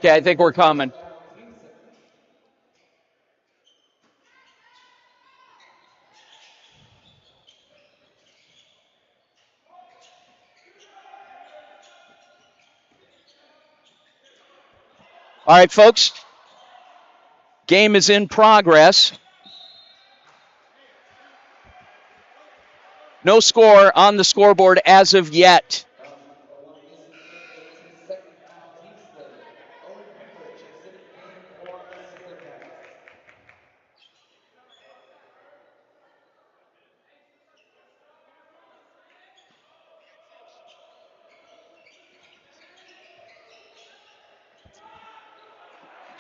Okay, I think we're coming. All right, folks. Game is in progress. No score on the scoreboard as of yet.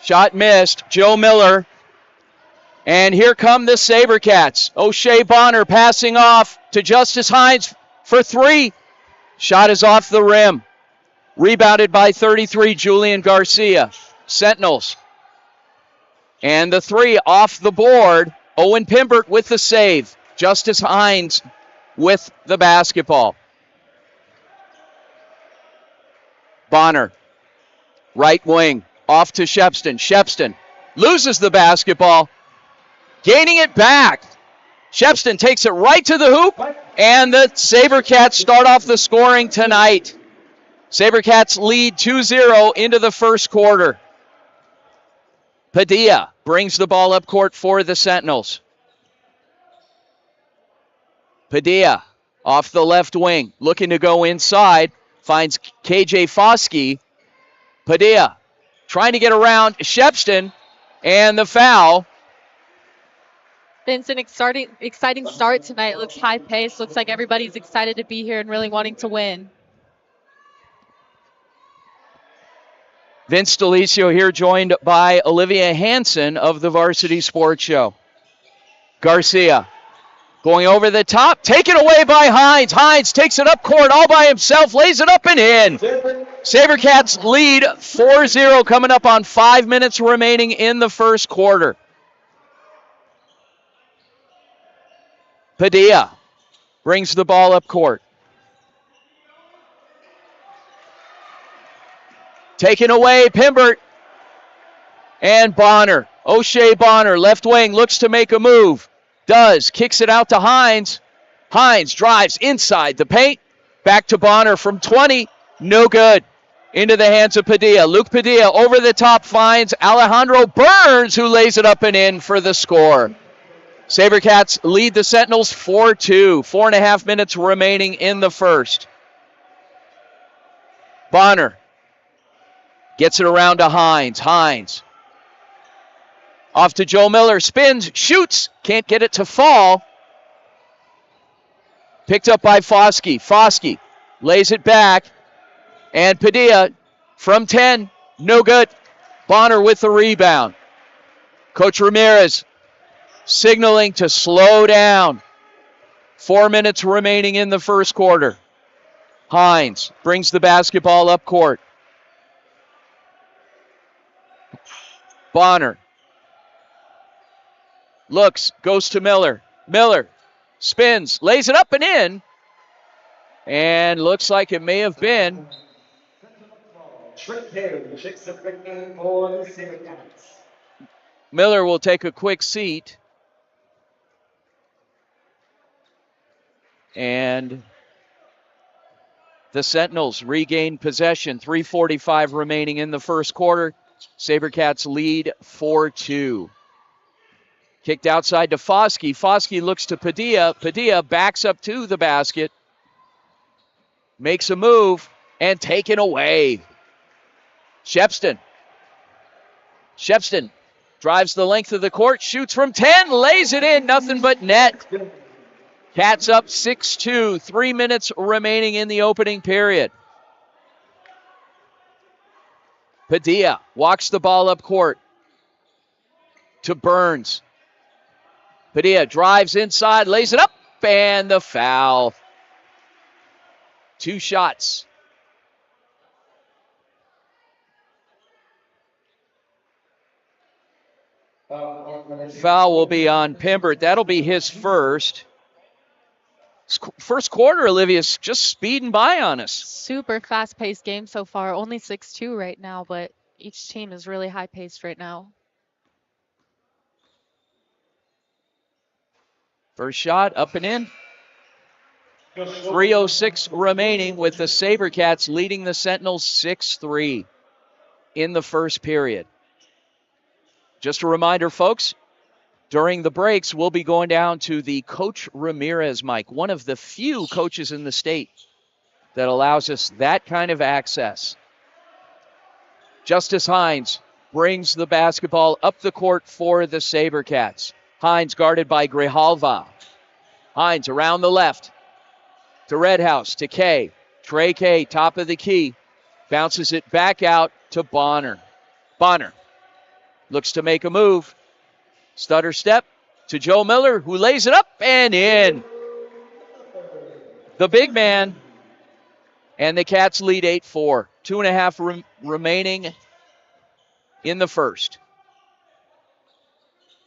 Shot missed. Joe Miller. And here come the SaberCats. O'Shea Bonner passing off to Justice Hines for three. Shot is off the rim. Rebounded by 33, Julian Garcia. Sentinels. And the three off the board. Owen Pimbert with the save. Justice Hines with the basketball. Bonner. Right wing. Off to Shepston. Shepston loses the basketball. Gaining it back. Shepston takes it right to the hoop. And the SaberCats start off the scoring tonight. SaberCats lead 2-0 into the first quarter. Padilla brings the ball up court for the Sentinels. Padilla off the left wing, looking to go inside, finds KJ Foskey. Padilla trying to get around Shepston, and the foul. It's an exciting start tonight. It looks high pace. Looks like everybody's excited to be here and really wanting to win. Vince Delicio here, joined by Olivia Hansen of the Varsity Sports Show. Garcia going over the top, taken away by Hines. Hines takes it up court all by himself, lays it up and in. SaberCats lead 4-0, coming up on 5 minutes remaining in the first quarter. Padilla brings the ball up court. Taken away, Pimbert. And Bonner. O'Shea Bonner, left wing, looks to make a move. Does. Kicks it out to Hines. Hines drives inside the paint. Back to Bonner from 20. No good. Into the hands of Padilla. Luke Padilla over the top finds Alejandro Burns, who lays it up and in for the score. SaberCats lead the Sentinels 4-2. 4.5 minutes remaining in the first. Bonner gets it around to Hines. Hines off to Joe Miller. Spins, shoots, can't get it to fall. Picked up by Foskey. Foskey lays it back. And Padilla from 10, no good. Bonner with the rebound. Coach Ramirez signaling to slow down. 4 minutes remaining in the first quarter. Hines brings the basketball up court. Bonner looks, goes to Miller. Miller spins, lays it up and in. And looks like it may have been Miller will take a quick seat. And the Sentinels regain possession. 3:45 remaining in the first quarter. SaberCats lead 4-2. Kicked outside to Foskey. Foskey looks to Padilla. Padilla backs up to the basket. Makes a move and taken away. Shepston. Shepston drives the length of the court, shoots from 10, lays it in, nothing but net. Cats up 6-2, 3 minutes remaining in the opening period. Padilla walks the ball up court to Burns. Padilla drives inside, lays it up, and the foul. 2 shots. Foul will be on Pimbert. That'll be his first. First quarter, Olivia's just speeding by on us. Super fast-paced game so far. Only 6-2 right now, but Each team is really high-paced right now. First shot up and in. 3:06 remaining with the SaberCats leading the Sentinels 6-3 in the first period. Just a reminder, folks, during the breaks, we'll be going down to the Coach Ramirez mic, one of the few coaches in the state that allows us that kind of access. Justice Hines brings the basketball up the court for the SaberCats. Hines guarded by Grijalva. Hines around the left to Redhouse, to Kay. Trey Kay, top of the key, bounces it back out to Bonner. Bonner looks to make a move. Stutter step to Joe Miller, who lays it up and in. The big man. And the Cats lead 8-4. 2.5 remaining in the first.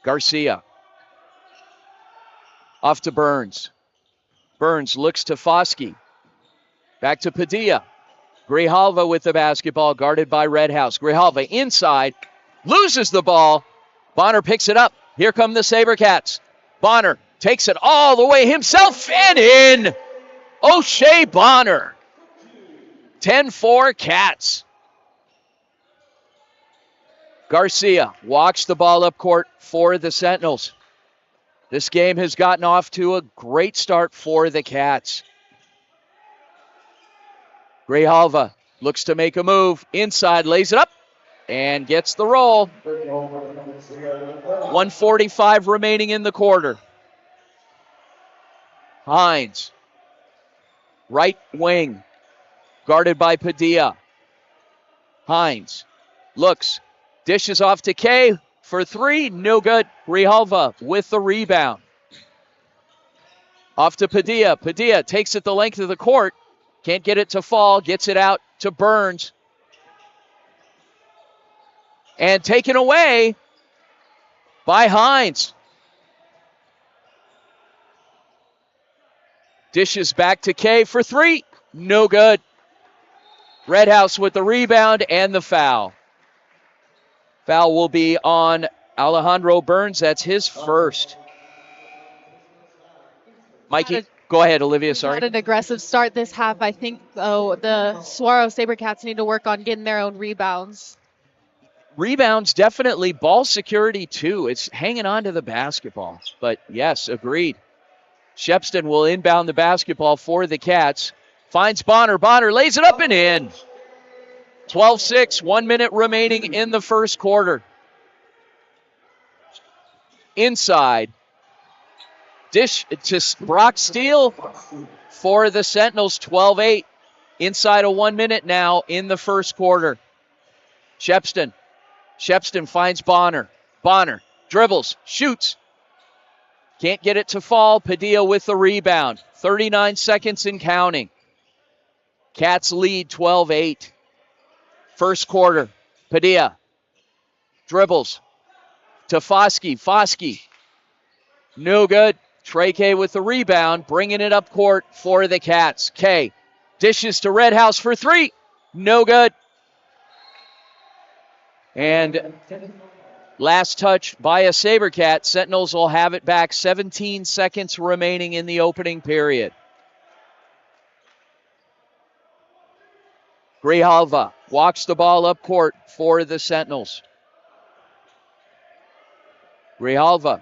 Garcia. Off to Burns. Burns looks to Foskey. Back to Padilla. Grijalva with the basketball, guarded by Redhouse. Grijalva inside, loses the ball. Bonner picks it up. Here come the SaberCats. Bonner takes it all the way himself and in. O'Shea Bonner. 10-4 Cats. Garcia walks the ball up court for the Sentinels. This game has gotten off to a great start for the Cats. Grijalva looks to make a move. Inside, lays it up, and gets the roll. 1:45 remaining in the quarter. Hines, right wing, guarded by Padilla. Hines looks, dishes off to Kay for three, no good. Grijalva with the rebound. Off to Padilla. Padilla takes it the length of the court. Can't get it to fall, gets it out to Burns. And taken away by Hines. Dishes back to Kay for three, no good. Redhouse with the rebound and the foul. Foul will be on Alejandro Burns. That's his first. Mikey, go ahead, Olivia, sorry. Had an aggressive start this half. I think, though, the Saguaro SaberCats need to work on getting their own rebounds. Rebounds, definitely. Ball security, too. It's hanging on to the basketball. But, yes, agreed. Shepston will inbound the basketball for the Cats. Finds Bonner. Bonner lays it up and in. 12-6, 1 minute remaining in the first quarter. Inside. Dish to Brock Steele for the Sentinels, 12-8. Inside of 1 minute now in the first quarter. Shepston. Shepston finds Bonner. Bonner dribbles, shoots. Can't get it to fall. Padilla with the rebound. 39 seconds and counting. Cats lead 12-8. First quarter. Padilla dribbles to Foskey. Foskey. No good. Trey K with the rebound, bringing it up court for the Cats. K dishes to Redhouse for three. No good. And last touch by a SaberCat. Sentinels will have it back. 17 seconds remaining in the opening period. Grijalva walks the ball up court for the Sentinels. Grijalva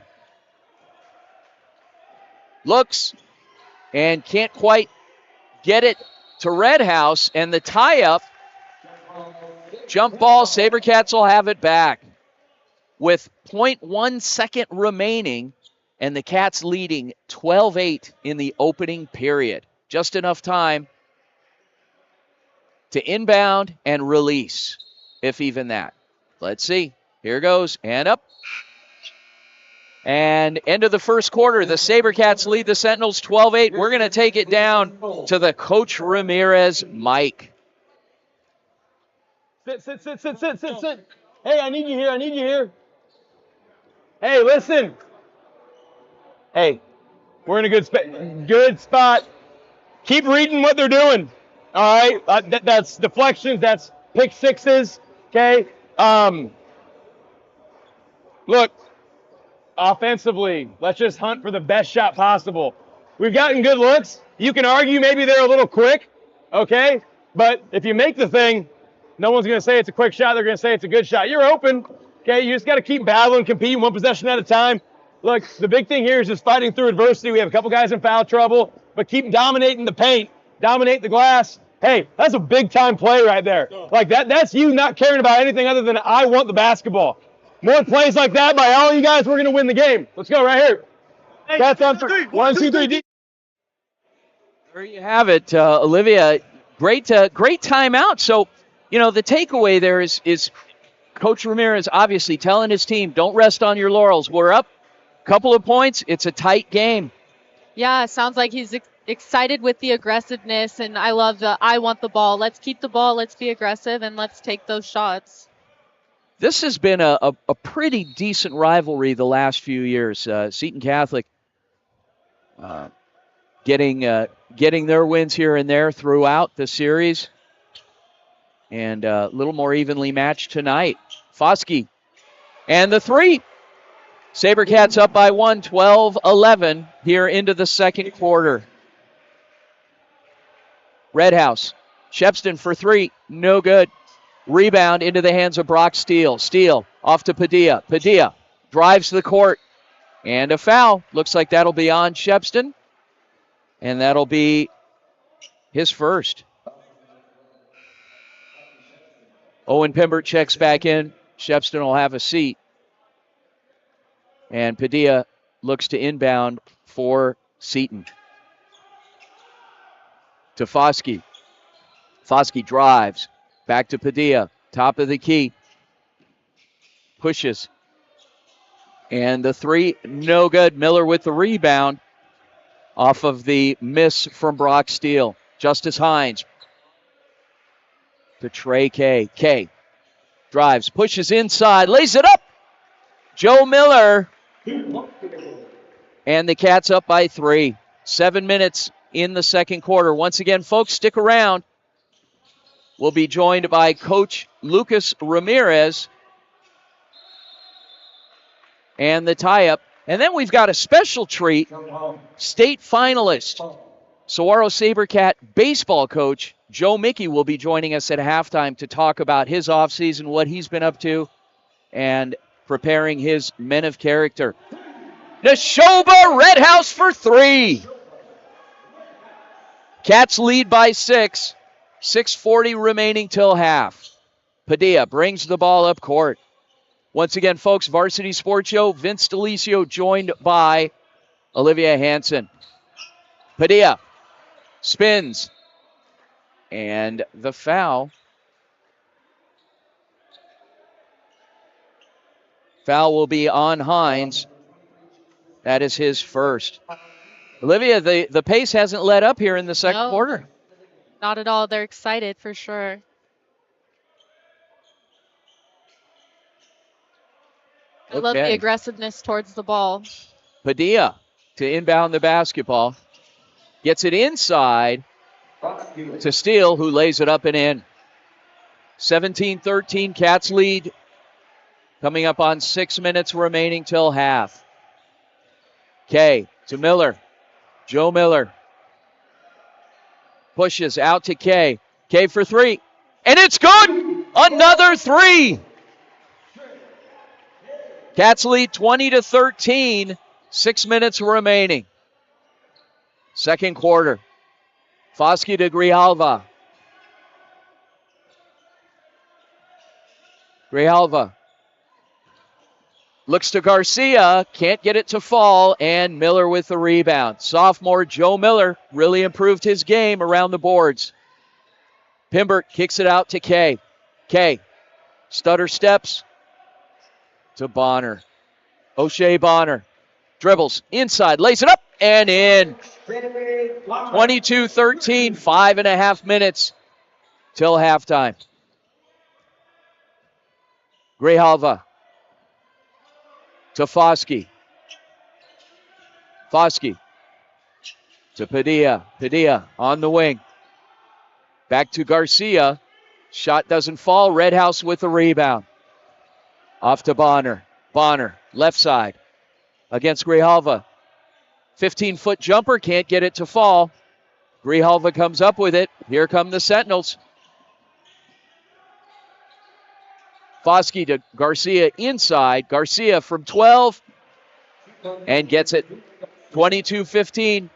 looks and can't quite get it to Redhouse, and the tie-up. Jump ball, SaberCats will have it back with 0.1 second remaining, and the Cats leading 12-8 in the opening period. Just enough time to inbound and release, if even that. Let's see. Here goes, and up. And end of the first quarter, the SaberCats lead the Sentinels 12-8. We're going to take it down to the Coach Ramirez mic. Sit. Hey, I need you here. Hey, listen. Hey, we're in a good spot. Keep reading what they're doing. All right? That's deflections. That's pick sixes. Okay? Look, offensively, let's just hunt for the best shot possible. We've gotten good looks. You can argue maybe they're a little quick, okay? But if you make the thing, no one's going to say it's a quick shot. They're going to say it's a good shot. You're open, okay? You just got to keep battling, competing one possession at a time. Look, the big thing here is just fighting through adversity. We have a couple guys in foul trouble, but keep dominating the paint, dominate the glass. Hey, that's a big-time play right there. Like that's you not caring about anything other than I want the basketball. More plays like that by all you guys, we're going to win the game. Let's go right here. That's on three. 1, 2, 3. There you have it, Olivia. Great timeout. So, the takeaway there is Coach Ramirez obviously telling his team, don't rest on your laurels. We're up a couple of points. It's a tight game. Yeah, it sounds like he's excited with the aggressiveness, and I love I want the ball. Let's keep the ball. Let's be aggressive, and let's take those shots. This has been a pretty decent rivalry the last few years. Seton Catholic getting their wins here and there throughout the series, and a little more evenly matched tonight. Foskey and the three. SaberCats up by 1, 12-11 here into the second quarter. Red House. Shepston for three. No good. Rebound into the hands of Brock Steele. Steele off to Padilla. Padilla drives the court. And a foul. Looks like that'll be on Shepston. And that'll be his first. Owen Pimbert checks back in. Shepston will have a seat. And Padilla looks to inbound for Seton. To Foskey. Foskey drives. Back to Padilla. Top of the key. Pushes. And the three, no good. Miller with the rebound. Off of the miss from Brock Steele. Justice Hines. To Trey K. K. Drives. Pushes inside. Lays it up. Joe Miller. And the Cats up by 3. 7 minutes in the second quarter. Once again, folks, stick around. We'll be joined by Coach Lucas Ramirez and the tie-up. And then we've got a special treat. State finalist, Saguaro SaberCat baseball coach Joe Mickey will be joining us at halftime to talk about his offseason, what he's been up to, and preparing his men of character. Neshoba Red House for 3. Cats lead by 6. 6:40 remaining till half. Padilla brings the ball up court. Once again, folks, Varsity Sports Show, Vince DeLisio joined by Olivia Hanson. Padilla spins. And the foul. Foul will be on Hines. That is his first. Olivia, the pace hasn't let up here in the second quarter. Not at all. They're excited for sure. I love the aggressiveness towards the ball. Padilla to inbound the basketball. Gets it inside to Steele, who lays it up and in. 17-13, Cats lead. Coming up on 6 minutes remaining till half. K to Miller. Joe Miller. Pushes out to K. K for 3. And it's good! Another 3! Cats lead 20-13. 6 minutes remaining. Second quarter. Foskey to Grijalva. Grijalva looks to Garcia. Can't get it to fall. And Miller with the rebound. Sophomore Joe Miller really improved his game around the boards. Pimbert kicks it out to K. K. Stutter steps to Bonner. O'Shea Bonner dribbles inside, lays it up and in. 22-13, 5.5 minutes till halftime. Grijalva to Foskey. Foskey to Padilla. Padilla on the wing. Back to Garcia. Shot doesn't fall. Red House with the rebound. Off to Bonner. Bonner, left side against Grijalva. 15-foot jumper, can't get it to fall. Grijalva comes up with it. Here come the Sentinels. Foskey to Garcia inside. Garcia from 12 and gets it. 22-15.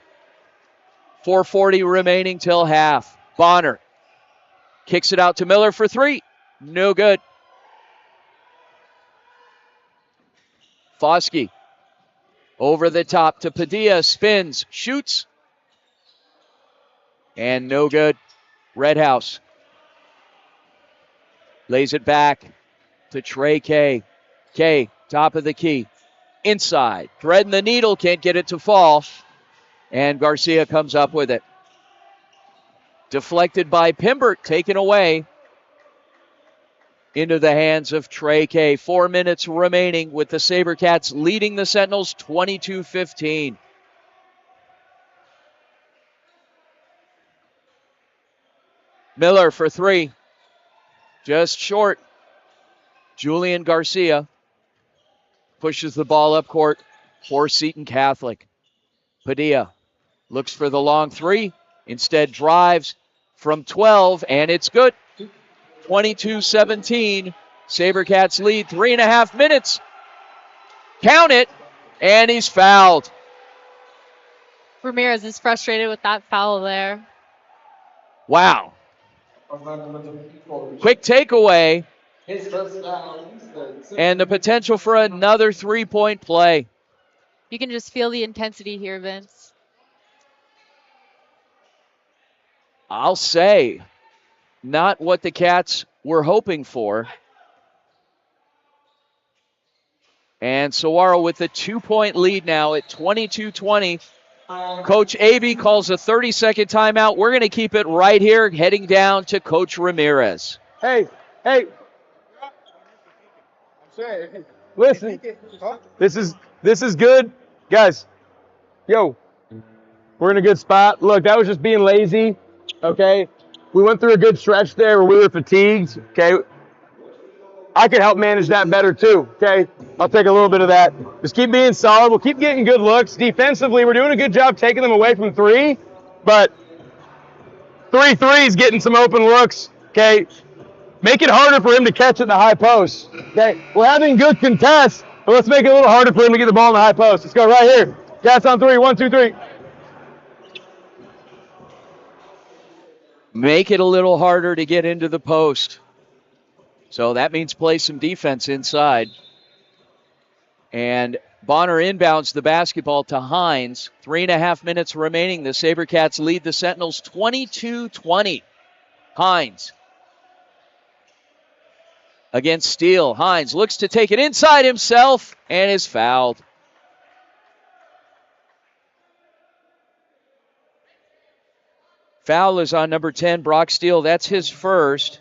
4:40 remaining till half. Bonner kicks it out to Miller for three. No good. Foskey over the top to Padilla. Spins, shoots. And no good. Red House lays it back to Trey K. K, top of the key. Inside. Threading the needle. Can't get it to fall. And Garcia comes up with it. Deflected by Pimbert. Taken away. Into the hands of Trey K. 4 minutes remaining with the SaberCats leading the Sentinels 22-15. Miller for three. Just short. Julian Garcia pushes the ball up court for Seton Catholic. Padilla looks for the long three. Instead drives from 12, and it's good. 22-17. SaberCats lead 3.5 minutes. Count it, and he's fouled. Ramirez is frustrated with that foul there. Wow. Quick takeaway. And the potential for another three-point play. You can just feel the intensity here, Vince. I'll say, not what the Cats were hoping for. And Saguaro with a 2-point lead now at 22-20. Coach Aby calls a 30-second timeout. We're going to keep it right here, heading down to Coach Ramirez. Hey. Listen, this is good. Guys, yo, we're in a good spot. Look, that was just being lazy, okay? We went through a good stretch there where we were fatigued, okay? I could help manage that better too, okay? I'll take a little bit of that. Just keep being solid. We'll keep getting good looks. Defensively, we're doing a good job taking them away from three, but 3-3 is getting some open looks, okay? Make it harder for him to catch it in the high post, okay? We're having good contests, but let's make it a little harder for him to get the ball in the high post. Let's go right here. Cats on three. 1, 2, 3. Make it a little harder to get into the post. So that means play some defense inside. And Bonner inbounds the basketball to Hines. 3.5 minutes remaining. The SaberCats lead the Sentinels 22-20. Hines against Steele. Hines looks to take it inside himself and is fouled. Foul is on number 10, Brock Steele. That's his first.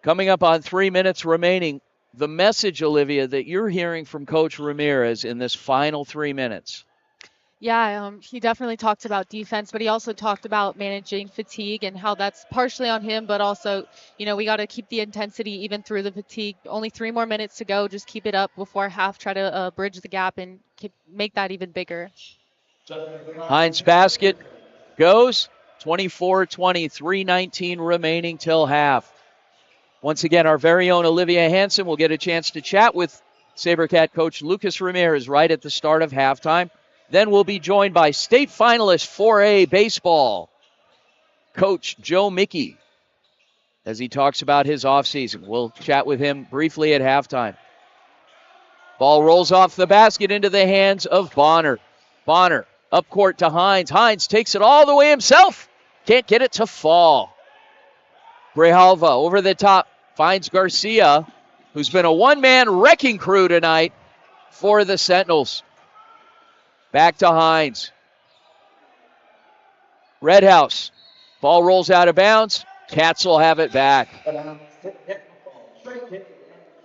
Coming up on 3 minutes remaining, the message, Olivia, that you're hearing from Coach Ramirez in this final 3 minutes. Yeah, he definitely talked about defense, but he also talked about managing fatigue and how that's partially on him, but also, we got to keep the intensity even through the fatigue. Only 3 more minutes to go. Just keep it up before half. Try to bridge the gap and make that even bigger. Hines' basket goes. 24-20, 3:19 remaining till half. Once again, our very own Olivia Hansen will get a chance to chat with SaberCat coach Lucas Ramirez right at the start of halftime. Then we'll be joined by state finalist 4A baseball, Coach Joe Mickey, as he talks about his offseason. We'll chat with him briefly at halftime. Ball rolls off the basket into the hands of Bonner. Bonner up court to Hines. Hines takes it all the way himself. Can't get it to fall. Grijalva over the top finds Garcia, who's been a one-man wrecking crew tonight for the Sentinels. Back to Hines. Red House. Ball rolls out of bounds. Cats will have it back. A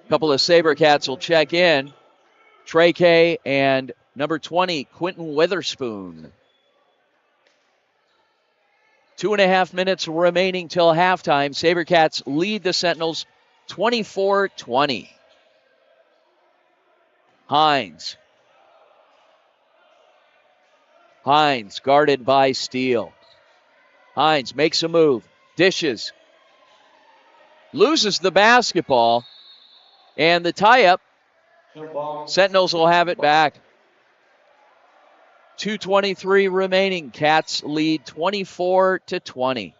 couple of SaberCats will check in. Trey K and number 20, Quentin Witherspoon. 2.5 minutes remaining till halftime. SaberCats lead the Sentinels 24-20. Hines. Hines guarded by Steele. Hines makes a move. Dishes. Loses the basketball. And the tie-up. Sentinels will have it back. 2:23 remaining. Cats lead 24-20.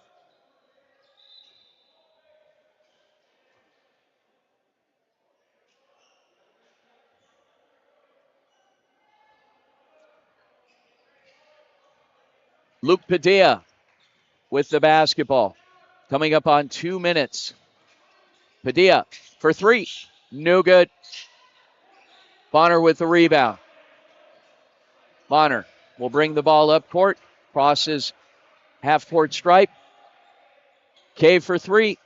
Luke Padilla with the basketball. Coming up on 2 minutes. Padilla for three. No good. Bonner with the rebound. Bonner will bring the ball up court. Crosses half-court stripe. Cave for three.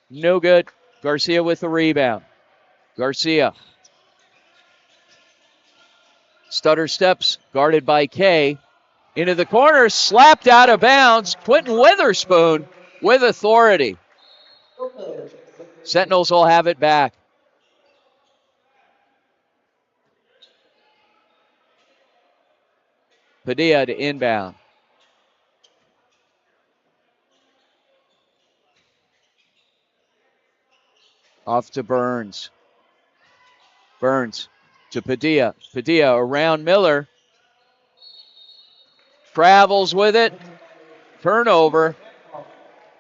No good. Garcia with the rebound. Garcia. Stutter steps, guarded by Kay. Into the corner, slapped out of bounds. Quentin Witherspoon with authority. Sentinels will have it back. Padilla to inbound. Off to Burns. Burns to Padilla. Padilla around Miller. Travels with it. Turnover.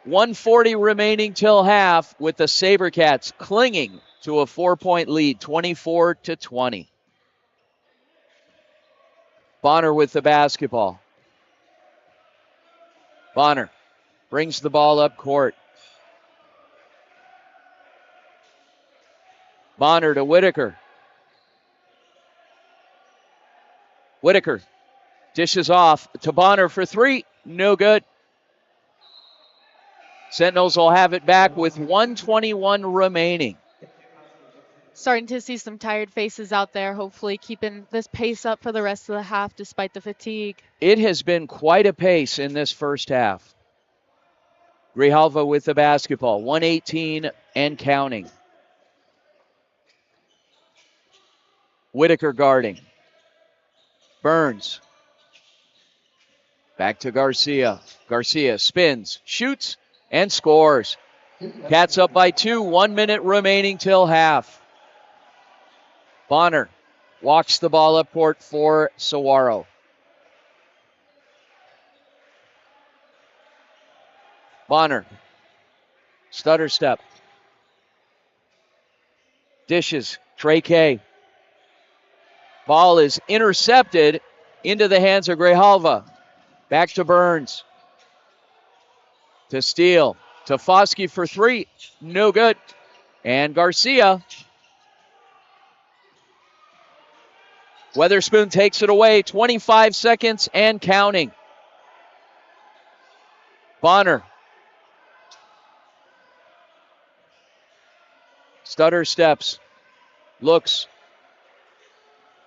1:40 remaining till half with the SaberCats clinging to a 4-point lead, 24-20. Bonner with the basketball. Bonner brings the ball up court. Bonner to Whitaker. Whitaker dishes off to Bonner for three. No good. Sentinels will have it back with 1:21 remaining. Starting to see some tired faces out there, hopefully keeping this pace up for the rest of the half despite the fatigue. It has been quite a pace in this first half. Grijalva with the basketball, 1:18 and counting. Whitaker guarding. Burns. Back to Garcia. Garcia spins, shoots, and scores. Cats up by 2, 1 minute remaining till half. Bonner walks the ball up court for Saguaro. Bonner. Stutter step. Dishes. Trey K. Ball is intercepted into the hands of Grijalva. Back to Burns. To Steele. To Foskey for three. No good. And Garcia. Weatherspoon takes it away. 25 seconds and counting. Bonner. Stutter steps. Looks.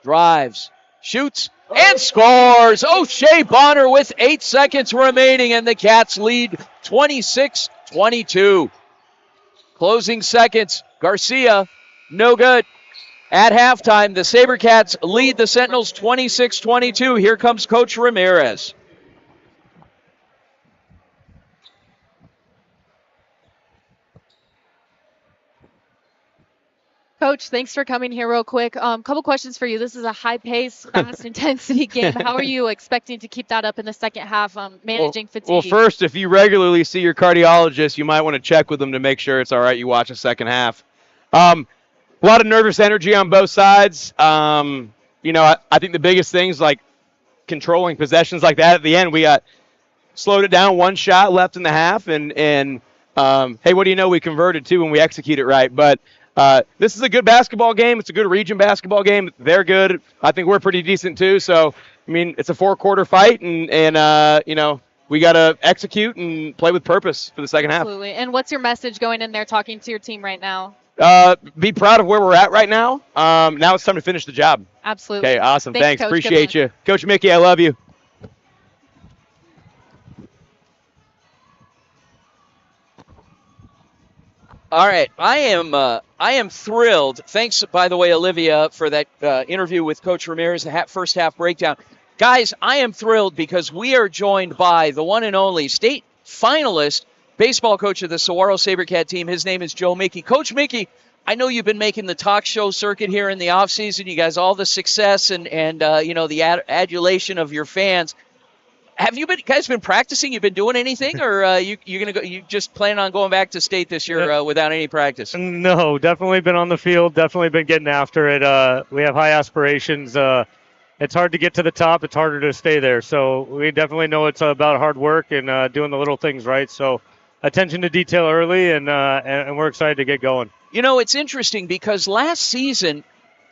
Drives. Shoots. And scores! O'Shea Bonner with 8 seconds remaining, and the Cats lead 26-22. Closing seconds. Garcia. No good. At halftime, the SaberCats lead the Sentinels 26-22. Here comes Coach Ramirez. Coach, thanks for coming here real quick. Couple questions for you. This is a high-pace, fast-intensity game. How are you expecting to keep that up in the second half, managing fatigue? Well, first, if you regularly see your cardiologist, you might want to check with them to make sure it's all right. You watch the second half. A lot of nervous energy on both sides. I think the biggest things like controlling possessions like that at the end, we got slowed it down, one shot left in the half, and hey, what do you know? We converted too when we execute it right. But this is a good basketball game. It's a good region basketball game. They're good. I think we're pretty decent too. So, I mean, it's a 4-quarter fight, and we got to execute and play with purpose for the second half. Absolutely. And what's your message going in there talking to your team right now? Be proud of where we're at right now. Now it's time to finish the job. Absolutely. Okay, awesome. Thanks. Coach. Appreciate you. Coach Mickey, I love you. All right, I am thrilled. Thanks, by the way, Olivia, for that interview with Coach Ramirez, the first half breakdown. Guys, I am thrilled because we are joined by the one and only state finalist baseball coach of the Saguaro SaberCat team. His name is Joe Mickey. Coach Mickey, I know you've been making the talk show circuit here in the offseason. You guys, all the success and the adulation of your fans. Have you guys been practicing? You've been doing anything, or you're gonna go? You just planning on going back to state this year without any practice? No, definitely been on the field. Definitely been getting after it. We have high aspirations. It's hard to get to the top. It's harder to stay there. So we definitely know it's about hard work and doing the little things right. So attention to detail early, and we're excited to get going. You know, it's interesting because last season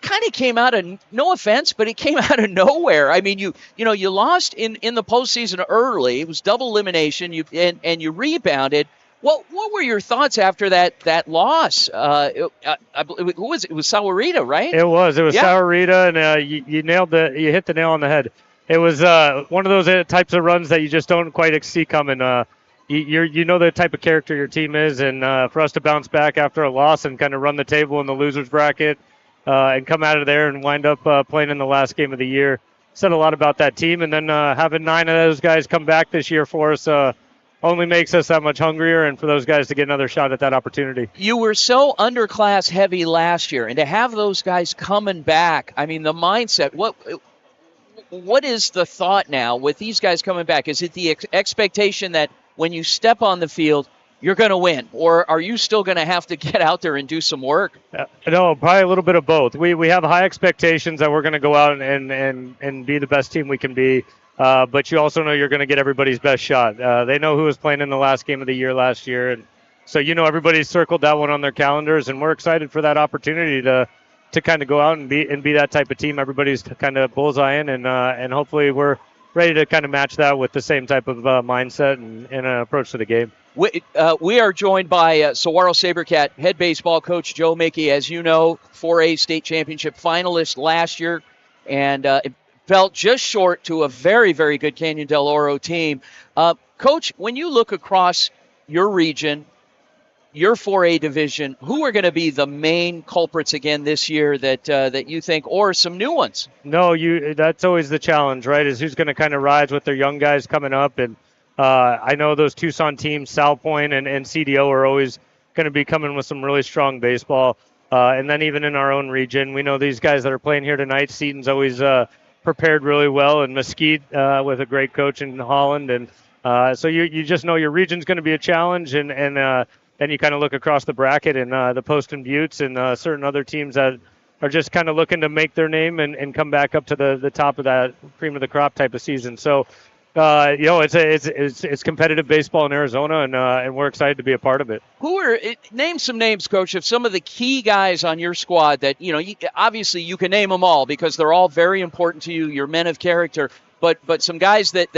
kind of came out of, no offense, but it came out of nowhere. I mean, you lost in the postseason early. It was double elimination. You rebounded. What were your thoughts after that loss? Who was it? It was Saguaro, right? It was Yeah. Saguaro, and you you hit the nail on the head. It was one of those types of runs that you just don't quite see coming. You know the type of character your team is, and for us to bounce back after a loss and kind of run the table in the losers bracket and come out of there and wind up playing in the last game of the year said a lot about that team. And then having 9 of those guys come back this year for us only makes us that much hungrier, and for those guys to get another shot at that opportunity. You were so underclass heavy last year, and to have those guys coming back, I mean, the mindset, what is the thought now with these guys coming back? Is it the expectation that when you step on the field, you're going to win, or are you still going to have to get out there and do some work? No, probably a little bit of both. We have high expectations that we're going to go out and be the best team we can be, but you also know you're going to get everybody's best shot. They know who was playing in the last game of the year last year, and so everybody's circled that one on their calendars, and we're excited for that opportunity to kind of go out and be that type of team everybody's kind of bullseyeing, and hopefully we're ready to kind of match that with the same type of mindset and approach to the game. We are joined by Saguaro SaberCat head baseball coach Joe Mickey. As you know, 4A state championship finalist last year, and it fell just short to a very, very good Canyon del Oro team. Coach, when you look across your region, your 4A division, who are going to be the main culprits again this year that you think, or some new ones? No, that's always the challenge, right, is who's going to kind of rise with their young guys coming up. And I know those Tucson teams, South Point and CDO, are always going to be coming with some really strong baseball. And then even in our own region, we know these guys that are playing here tonight. Seton's always prepared really well, and Mesquite with a great coach in Holland. And so you just know your region's going to be a challenge. And then you kind of look across the bracket and the Poston Buttes and certain other teams that are just kind of looking to make their name and come back up to the top of that cream of the crop type of season. So, it's competitive baseball in Arizona, and we're excited to be a part of it. Name some names, Coach, of some of the key guys on your squad that, obviously you can name them all because they're all very important to you. You're men of character, but some guys that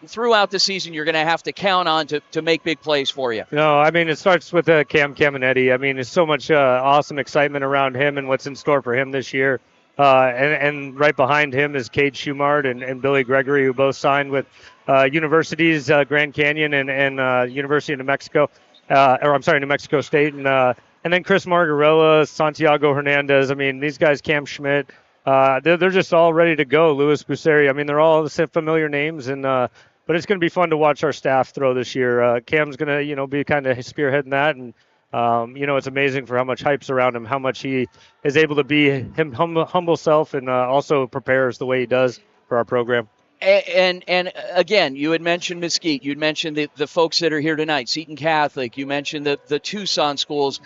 throughout the season you're going to have to count on to make big plays for you. No, I mean, it starts with Cam Caminetti. I mean, there's so much awesome excitement around him and what's in store for him this year. And right behind him is Cade Schumard and Billy Gregory, who both signed with universities, Grand Canyon and University of New Mexico, New Mexico State. And then Chris Margarella, Santiago Hernandez. I mean, these guys, Cam Schmidt, they're just all ready to go. Louis Busseri. I mean, they're all familiar names, but it's going to be fun to watch our staff throw this year. Cam's going to, be kind of spearheading that, and it's amazing for how much hype's around him, how much he is able to be him humble self, and also prepares the way he does for our program. And again, you had mentioned Mesquite. You'd mentioned the folks that are here tonight, Seton Catholic. You mentioned the Tucson schools.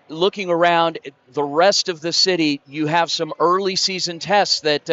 Looking around the rest of the city, you have some early season tests that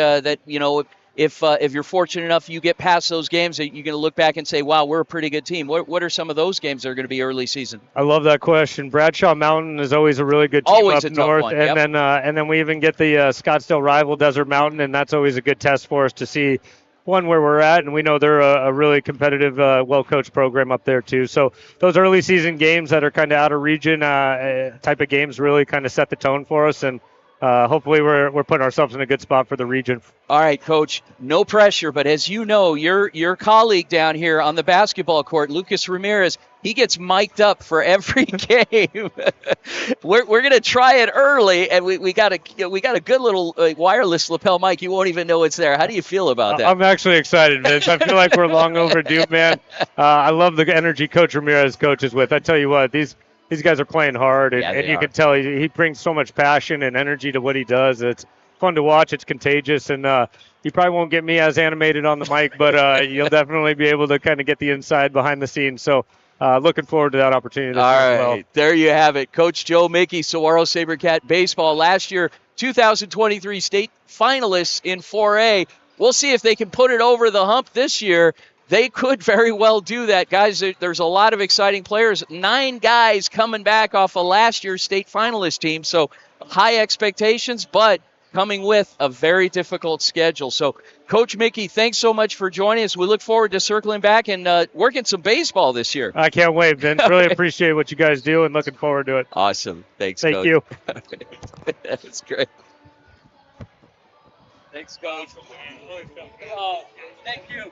if you're fortunate enough, you get past those games, you're going to look back and say, wow, we're a pretty good team. What are some of those games that are going to be early season? I love that question. Bradshaw Mountain is always a really good team always up a tough north. one. And Yep. then we even get the Scottsdale rival Desert Mountain, and that's always a good test for us to see, one, where we're at, and we know they're a really competitive, well-coached program up there too. So those early season games that are kind of out of region type of games really kind of set the tone for us, and hopefully we're putting ourselves in a good spot for the region. All right, Coach, no pressure, but as you know, your colleague down here on the basketball court, Lucas Ramirez, He gets mic'd up for every game. we're going to try it early, and we got a good little wireless lapel mic. You won't even know it's there. How do you feel about that? I'm actually excited, Vince. I feel like we're long overdue, man. I love the energy Coach Ramirez coaches with. I tell you what, these guys are playing hard, and you can tell he brings so much passion and energy to what he does. It's fun to watch. It's contagious, and you probably won't get me as animated on the mic, but you'll definitely be able to kind of get the inside behind the scenes. So looking forward to that opportunity this year as well. All right, there you have it. Coach Joe Mickey, Saguaro SaberCat baseball. Last year, 2023 state finalists in 4A. We'll see if they can put it over the hump this year. They could very well do that. Guys, there's a lot of exciting players. 9 guys coming back off of last year's state finalist team. So high expectations, but coming with a very difficult schedule. So, Coach Mickey, thanks so much for joining us. We look forward to circling back and working some baseball this year. I can't wait, Vince. Really appreciate what you guys do and looking forward to it. Awesome. Thanks, Thank Coach. you. That's great. Thanks, Coach. Oh, thank you.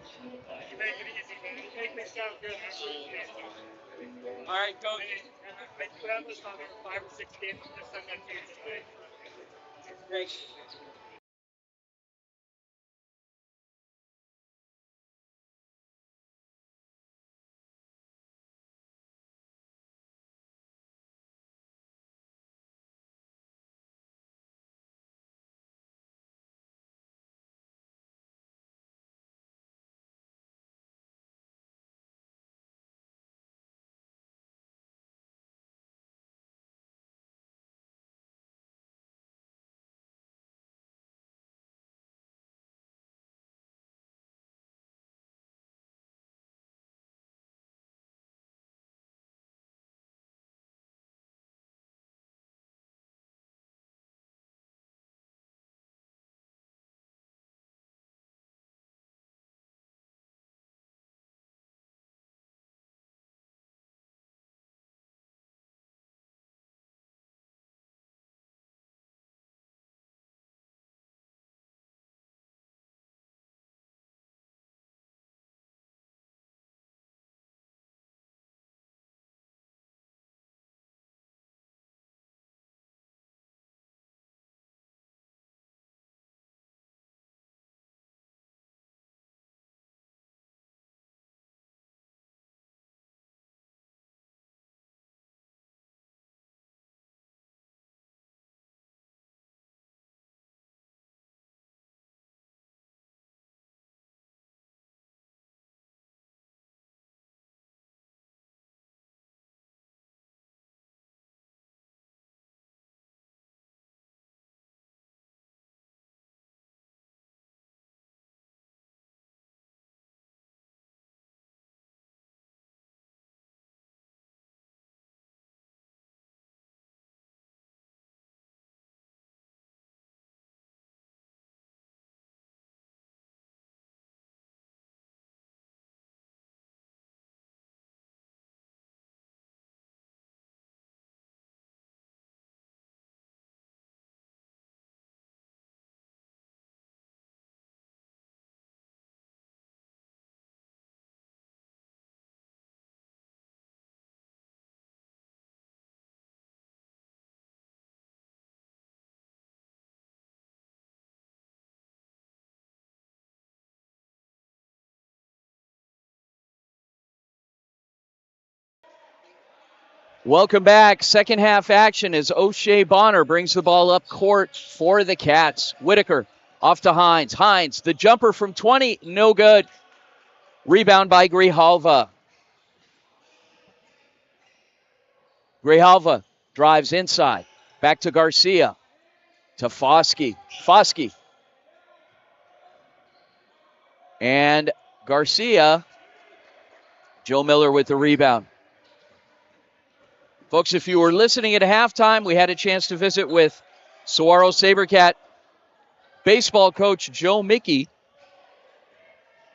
All right, Coach. Great. Welcome back. Second half action as O'Shea Bonner brings the ball up court for the Cats. Whitaker off to Hines. Hines, the jumper from 20, no good. Rebound by Grijalva. Grijalva drives inside. Back to Garcia. To Foskey. Foskey. And Garcia. Joe Miller with the rebound. Folks, if you were listening at halftime, we had a chance to visit with Saguaro SaberCat baseball coach Joe Mickey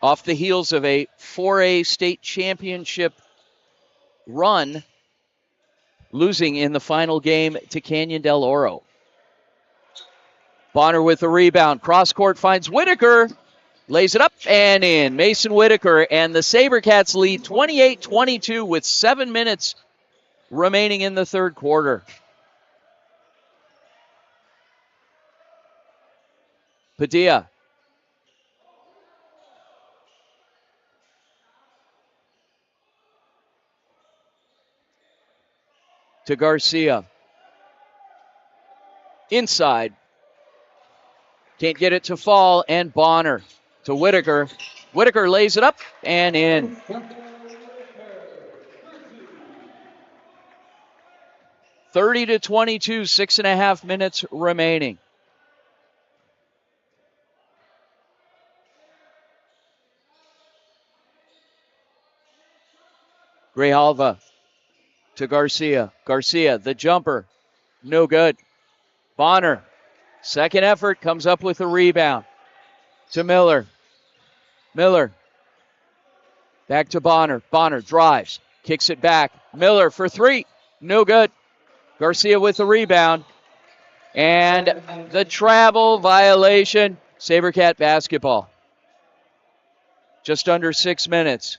off the heels of a 4A state championship run, losing in the final game to Canyon del Oro. Bonner with the rebound. Cross court finds Whitaker. Lays it up and in. Mason Whitaker, and the SaberCats lead 28-22 with 7 minutes remaining in the third quarter. Padilla. To Garcia. Inside. Can't get it to fall, and Bonner to Whitaker. Whitaker lays it up and in. (30-22), 6.5 minutes remaining. Grijalva to Garcia. Garcia, the jumper. No good. Bonner, second effort, comes up with a rebound. To Miller. Miller. Back to Bonner. Bonner drives. Kicks it back. Miller for three. No good. Garcia with the rebound. And the travel violation. SaberCat basketball. Just under 6 minutes.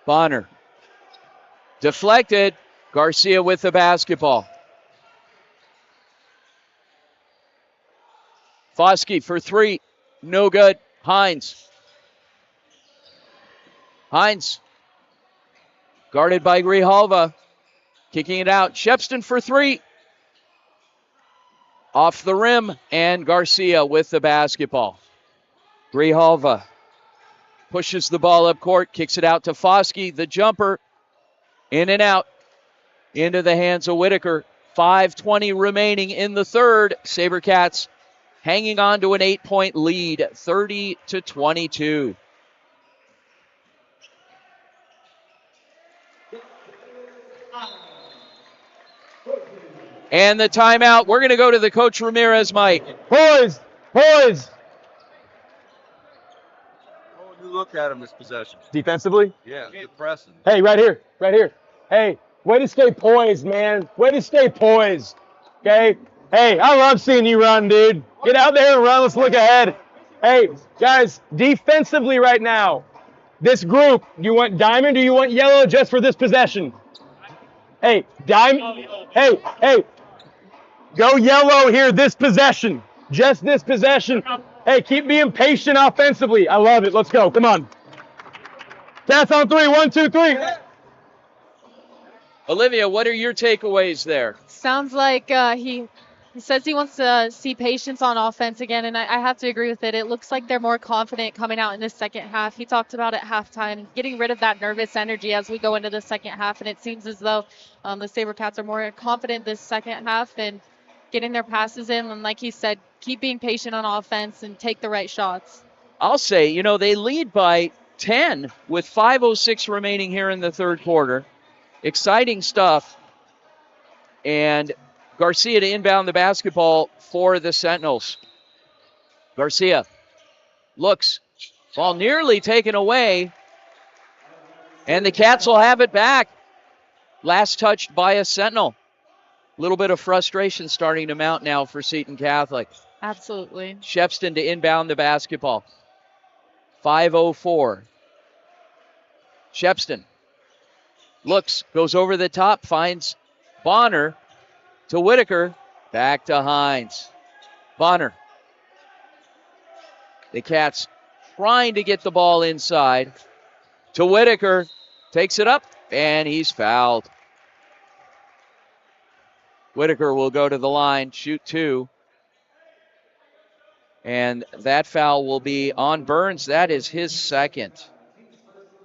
Bonner. Deflected. Garcia with the basketball. Foskey for three. No good. Hines. Hines. Guarded by Grijalva. Kicking it out. Shepston for three. Off the rim. And Garcia with the basketball. Grijalva pushes the ball up court. Kicks it out to Foskey. The jumper. In and out. Into the hands of Whitaker. 5:20 remaining in the third. SaberCats hanging on to an 8-point lead, 30-22. And the timeout. We're going to go to the Coach Ramirez mic. Poise! Poise! Oh, you look at him this possession. Defensively? Yeah, good pressing. Hey, right here. Right here. Hey, way to stay poised, man. Way to stay poised. Okay? Hey, I love seeing you run, dude. Get out there and run. Let's look ahead. Hey, guys, defensively right now, this group, you want diamond or you want yellow just for this possession? Hey, diamond. Hey, go yellow here this possession. Just this possession. Hey, keep being patient offensively. I love it. Let's go. Come on. Cats on three. 1, 2, 3. Olivia, what are your takeaways there? Sounds like he says he wants to see patience on offense again, and I have to agree with it. It looks like they're more confident coming out in the second half. He talked about at halftime, getting rid of that nervous energy as we go into the second half, and it seems as though the SaberCats are more confident this second half and getting their passes in. And like he said, keep being patient on offense and take the right shots. I'll say, they lead by 10 with 5:06 remaining here in the third quarter. Exciting stuff. And Garcia to inbound the basketball for the Sentinels. Garcia looks. Ball nearly taken away. And the Cats will have it back. Last touched by a Sentinel. A little bit of frustration starting to mount now for Seton Catholic. Absolutely. Shepston to inbound the basketball. 5:04. Shepston looks, goes over the top, finds Bonner to Whitaker, back to Hines. Bonner. The Cats trying to get the ball inside. To Whitaker, takes it up, and he's fouled. Whitaker will go to the line, shoot two. And that foul will be on Burns. That is his second.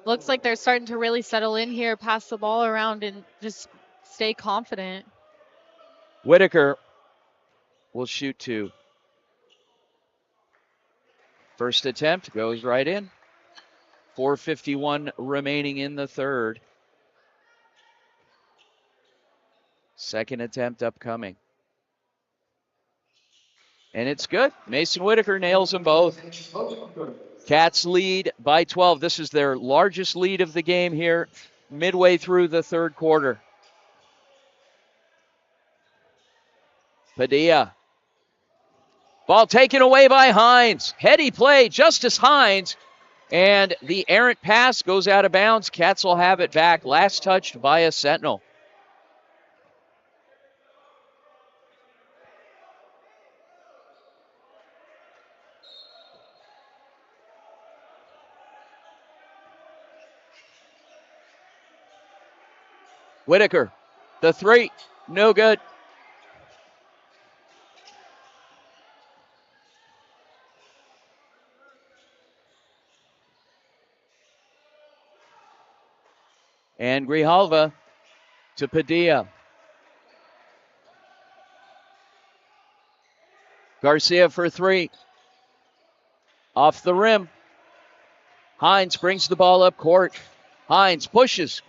Looks like they're starting to really settle in here, pass the ball around, and just stay confident. Whitaker will shoot two. First attempt goes right in. 4:51 remaining in the third. Second attempt upcoming. And it's good. Mason Whitaker nails them both. Cats lead by 12. This is their largest lead of the game here midway through the third quarter. Padilla. Ball taken away by Hines. Heady play, Justice Hines. And the errant pass goes out of bounds. Cats will have it back. Last touched by a Sentinel. Whitaker, the three, no good. And Grijalva to Padilla. Garcia for three. Off the rim. Hines brings the ball up court. Hines pushes.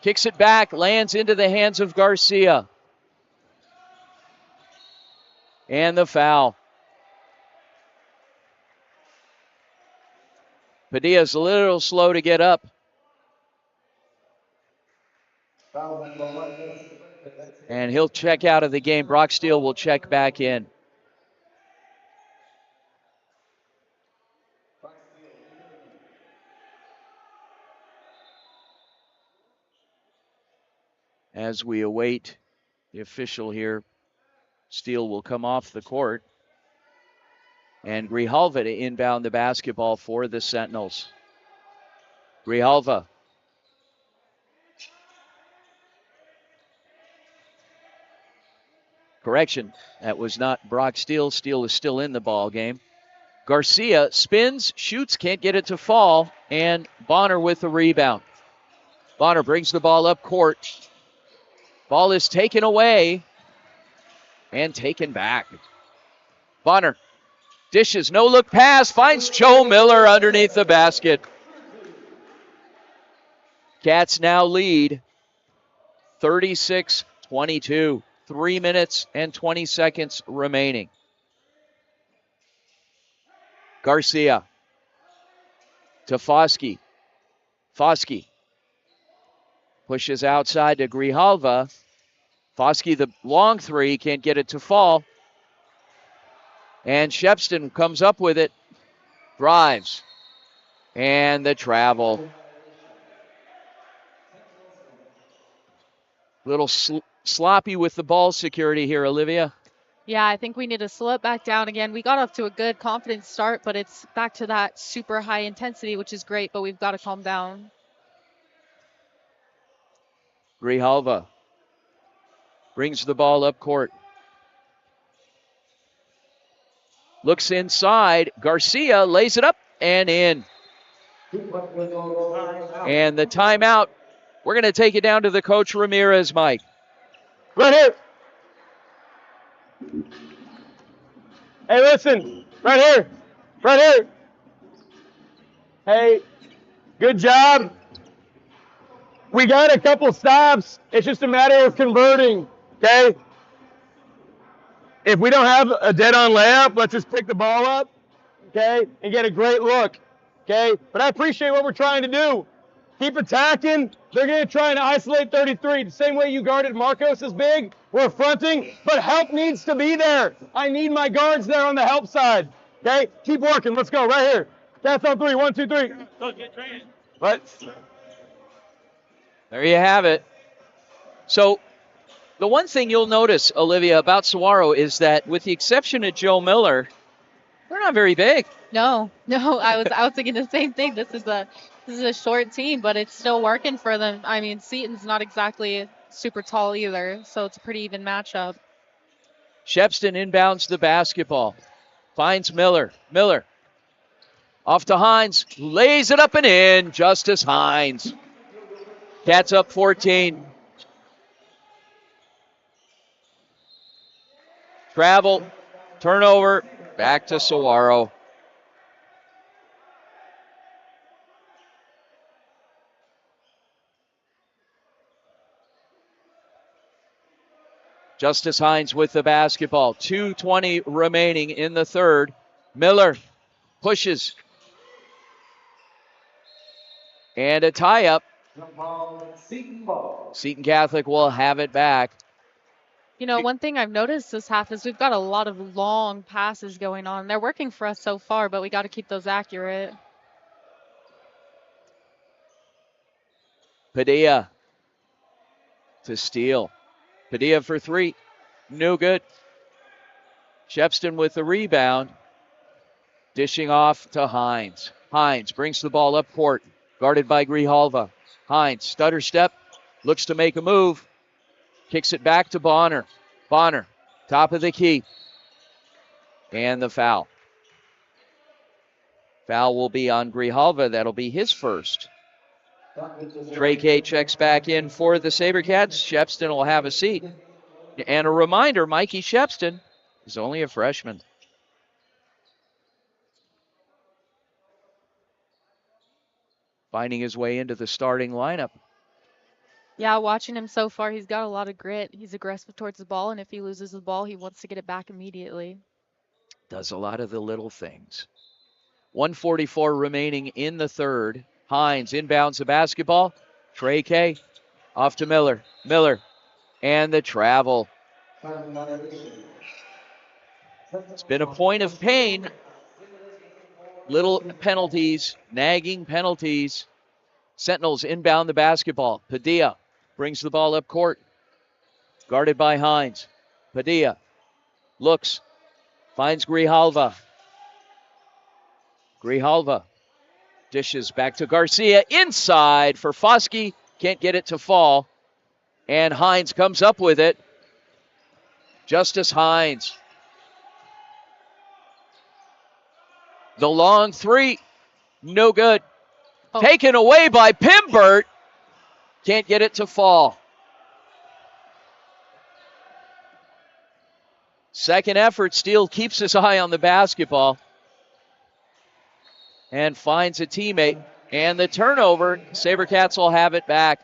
Kicks it back, lands into the hands of Garcia. And the foul. Padilla's a little slow to get up. And he'll check out of the game. Brock Steele will check back in. As we await the official here, Steele will come off the court. And Grijalva to inbound the basketball for the Sentinels. Grijalva. Correction, that was not Brock Steele. Steele is still in the ball game. Garcia spins, shoots, can't get it to fall, and Bonner with the rebound. Bonner brings the ball up court. Ball is taken away and taken back. Bonner dishes, no look pass, finds Joe Miller underneath the basket. Cats now lead 36-22. 3 minutes and 20 seconds remaining. Garcia to Foskey. Foskey pushes outside to Grijalva. Foskey, the long three, can't get it to fall. And Shepston comes up with it, drives, and the travel. Little sloppy with the ball security here, Olivia. Yeah, I think we need to slow it back down again. We got off to a good, confident start, but it's back to that super high intensity, which is great, but we've got to calm down. Grijalva brings the ball up court. Looks inside. Garcia lays it up and in. And the timeout, we're going to take it down to the Coach Ramirez, Mike. Right here. Hey, listen. Right here. Right here. Hey, good job. We got a couple stops. It's just a matter of converting, okay? If we don't have a dead-on layup, let's just pick the ball up, okay, and get a great look, okay? But I appreciate what we're trying to do. Keep attacking. They're going to try and isolate 33. The same way you guarded Marcos is big. We're fronting, but help needs to be there. I need my guards there on the help side, okay? Keep working. Let's go right here. Cats on three. 1, 2, 3. Let's. There you have it. So the one thing you'll notice, Olivia, about Saguaro is that with the exception of Joe Miller, they're not very big. No, I was thinking the same thing. This is a short team, but it's still working for them. I mean, Seton's not exactly super tall either, so it's a pretty even matchup. Shepston inbounds the basketball. Finds Miller. Miller off to Hines. Lays it up and in. Justice Hines. Cats up 14. Travel. Turnover. Back to Saguaro. Justice Hines with the basketball. 2:20 remaining in the third. Miller pushes. And a tie-up. Seton Catholic will have it back. You know, one thing I've noticed this half is we've got a lot of long passes going on. They're working for us so far, but we got to keep those accurate. Padilla to steal. Padilla for 3. No good. Shepston with the rebound. Dishing off to Hines. Hines brings the ball up court. Guarded by Grijalva. Hines, stutter step. Looks to make a move. Kicks it back to Bonner. Bonner, top of the key. And the foul. Foul will be on Grijalva. That'll be his first. Trey K checks back in for the SaberCats. Shepston will have a seat. And a reminder, Mikey Shepston is only a freshman. Finding his way into the starting lineup. Yeah, watching him so far, he's got a lot of grit. He's aggressive towards the ball, and if he loses the ball, he wants to get it back immediately. Does a lot of the little things. 1:44 remaining in the third. Hines inbounds the basketball. Trey K off to Miller. Miller and the travel. It's been a point of pain. Little penalties, nagging penalties. Sentinels inbound the basketball. Padilla brings the ball up court. Guarded by Hines. Padilla looks, finds Grijalva. Grijalva dishes back to Garcia. Inside for Foskey. Can't get it to fall. And Hines comes up with it. Justice Hines. The long 3. No good. Oh. Taken away by Pimbert. Can't get it to fall. Second effort. Steele keeps his eye on the basketball. And finds a teammate. And the turnover. SaberCats will have it back.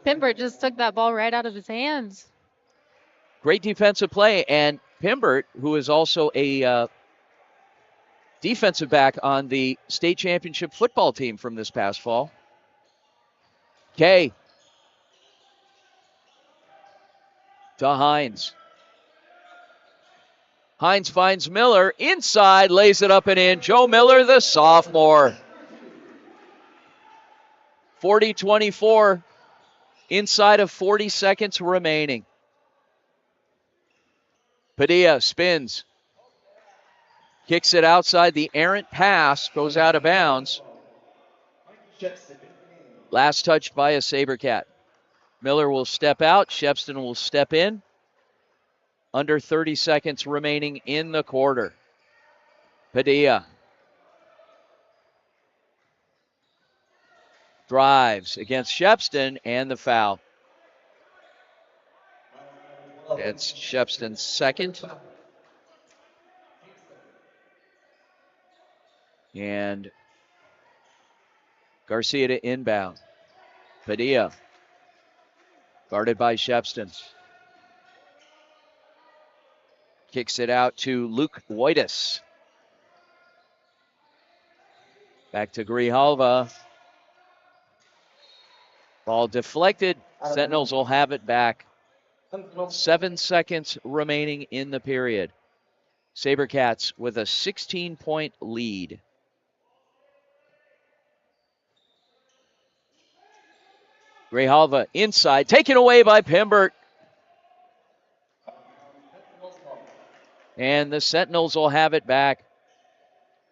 Pimbert just took that ball right out of his hands. Great defensive play. And Pimbert, who is also a defensive back on the state championship football team from this past fall. Kay to Hines. Hines finds Miller inside, lays it up and in. Joe Miller, the sophomore. 40-24, inside of 40 seconds remaining. Padilla spins. Kicks it outside. The errant pass goes out of bounds. Last touched by a SaberCat. Miller will step out. Shepston will step in. Under 30 seconds remaining in the quarter. Padilla drives against Shepston and the foul. It's Shepston's second. And Garcia to inbound. Padilla guarded by Shepston. Kicks it out to Luke Wojtas. Back to Grijalva. Ball deflected. Sentinels will have it back. 7 seconds remaining in the period. SaberCats with a 16-point lead. Grijalva inside, taken away by Pimbert. And the Sentinels will have it back.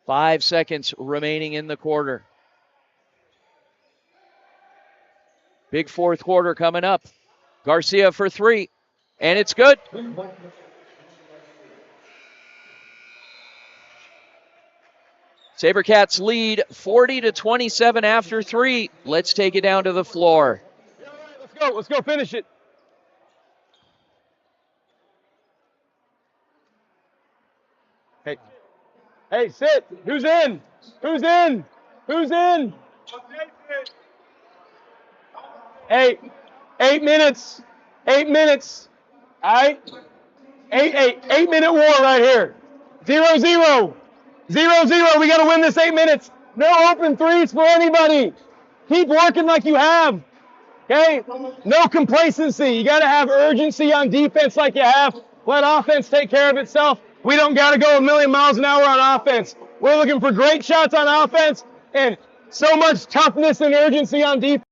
5 seconds remaining in the quarter. Big fourth quarter coming up. Garcia for 3, and it's good. SaberCats lead 40-27 after 3. Let's take it down to the floor. Let's go finish it. Hey, sit. Who's in? Who's in? Who's in? Hey, 8 minutes. 8 minutes. All right? 8-minute war right here. 0-0. 0-0. We got to win this 8 minutes. No open threes for anybody. Keep working like you have. Okay? No complacency. You got to have urgency on defense like you have. Let offense take care of itself. We don't got to go a million miles an hour on offense. We're looking for great shots on offense and so much toughness and urgency on defense.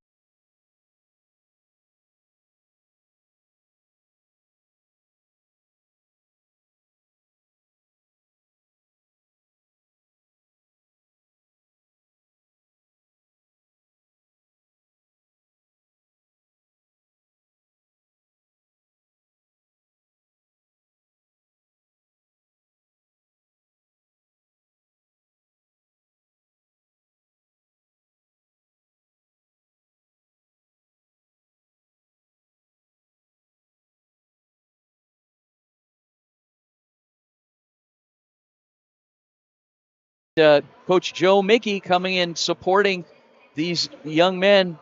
Coach Joe Mickey coming in supporting these young men.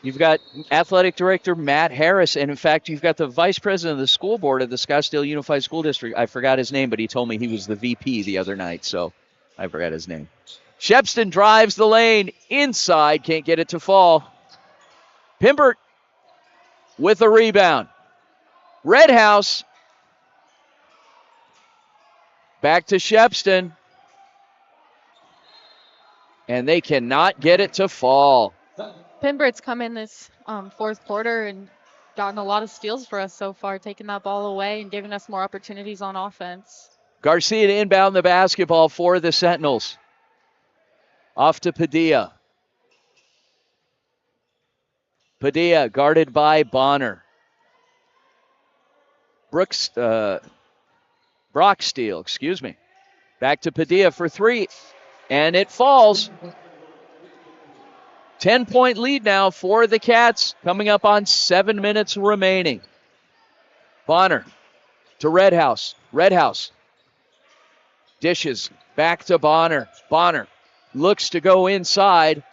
You've got Athletic Director Matt Harris, and in fact, you've got the Vice President of the School Board of the Scottsdale Unified School District. I forgot his name, but he told me he was the VP the other night, so I forgot his name. Shepston drives the lane inside, can't get it to fall. Pimbert with a rebound. Red House back to Shepston. And they cannot get it to fall. Pimbert's come in this fourth quarter and gotten a lot of steals for us so far, taking that ball away and giving us more opportunities on offense. Garcia to inbound the basketball for the Sentinels. Off to Padilla. Padilla guarded by Bonner. Brocksteele, excuse me. Back to Padilla for three. And it falls. 10-point lead now for the Cats, coming up on 7 minutes remaining. Bonner to Redhouse. Redhouse dishes back to Bonner. Bonner looks to go inside.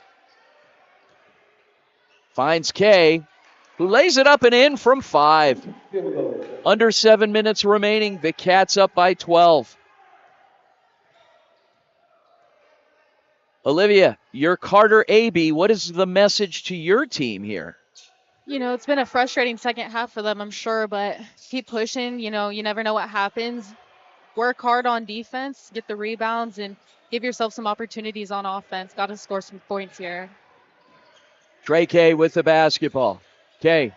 Finds Kay, who lays it up and in from 5. Under 7 minutes remaining, the Cats up by 12. Olivia, you're Carter Abbey. What is the message to your team here? You know, it's been a frustrating second half for them, I'm sure, but keep pushing. You know, you never know what happens. Work hard on defense, get the rebounds, and give yourself some opportunities on offense. Got to score some points here. Trey Kay with the basketball. Kay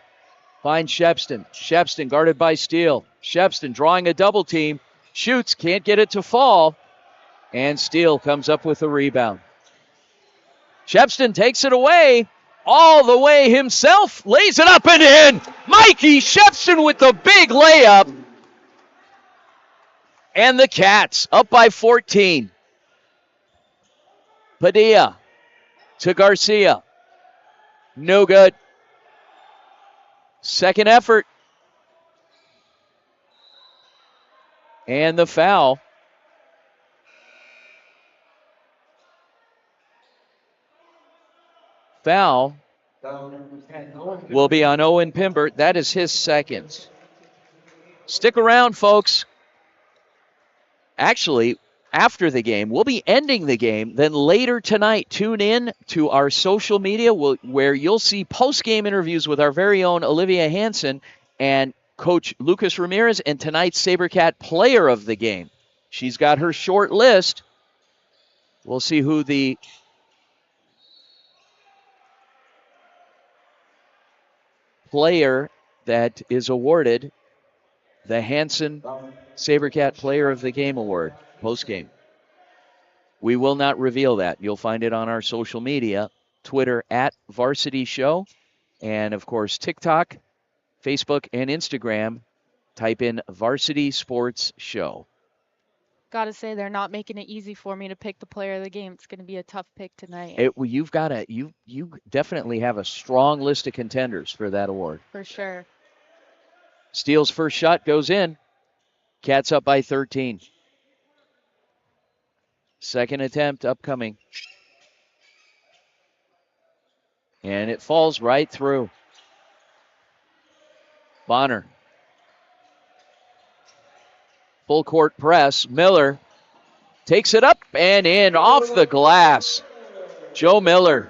finds Shepston. Shepston guarded by Steele. Shepston drawing a double team. Shoots, can't get it to fall. And Steele comes up with a rebound. Shepston takes it away. All the way himself. Lays it up and in. Mikey Shepston with the big layup. And the Cats up by 14. Padilla to Garcia. No good. Second effort. And the foul. Foul will be on Owen Pimbert. That is his second. Stick around, folks. Actually, after the game, we'll be ending the game. Then later tonight, tune in to our social media where you'll see post-game interviews with our very own Olivia Hansen and Coach Lucas Ramirez and tonight's SaberCat player of the game. She's got her short list. We'll see who the player that is awarded the Hansen SaberCat Player of the Game Award post-game. We will not reveal that. You'll find it on our social media, Twitter @Varsity Show, and of course TikTok, Facebook, and Instagram. Type in Varsity Sports Show. Got to say, they're not making it easy for me to pick the player of the game. It's going to be a tough pick tonight. You definitely have a strong list of contenders for that award. For sure. Steele's first shot goes in. Cats up by 13. Second attempt upcoming. And it falls right through. Bonner. Full court press. Miller takes it up and in off the glass. Joe Miller.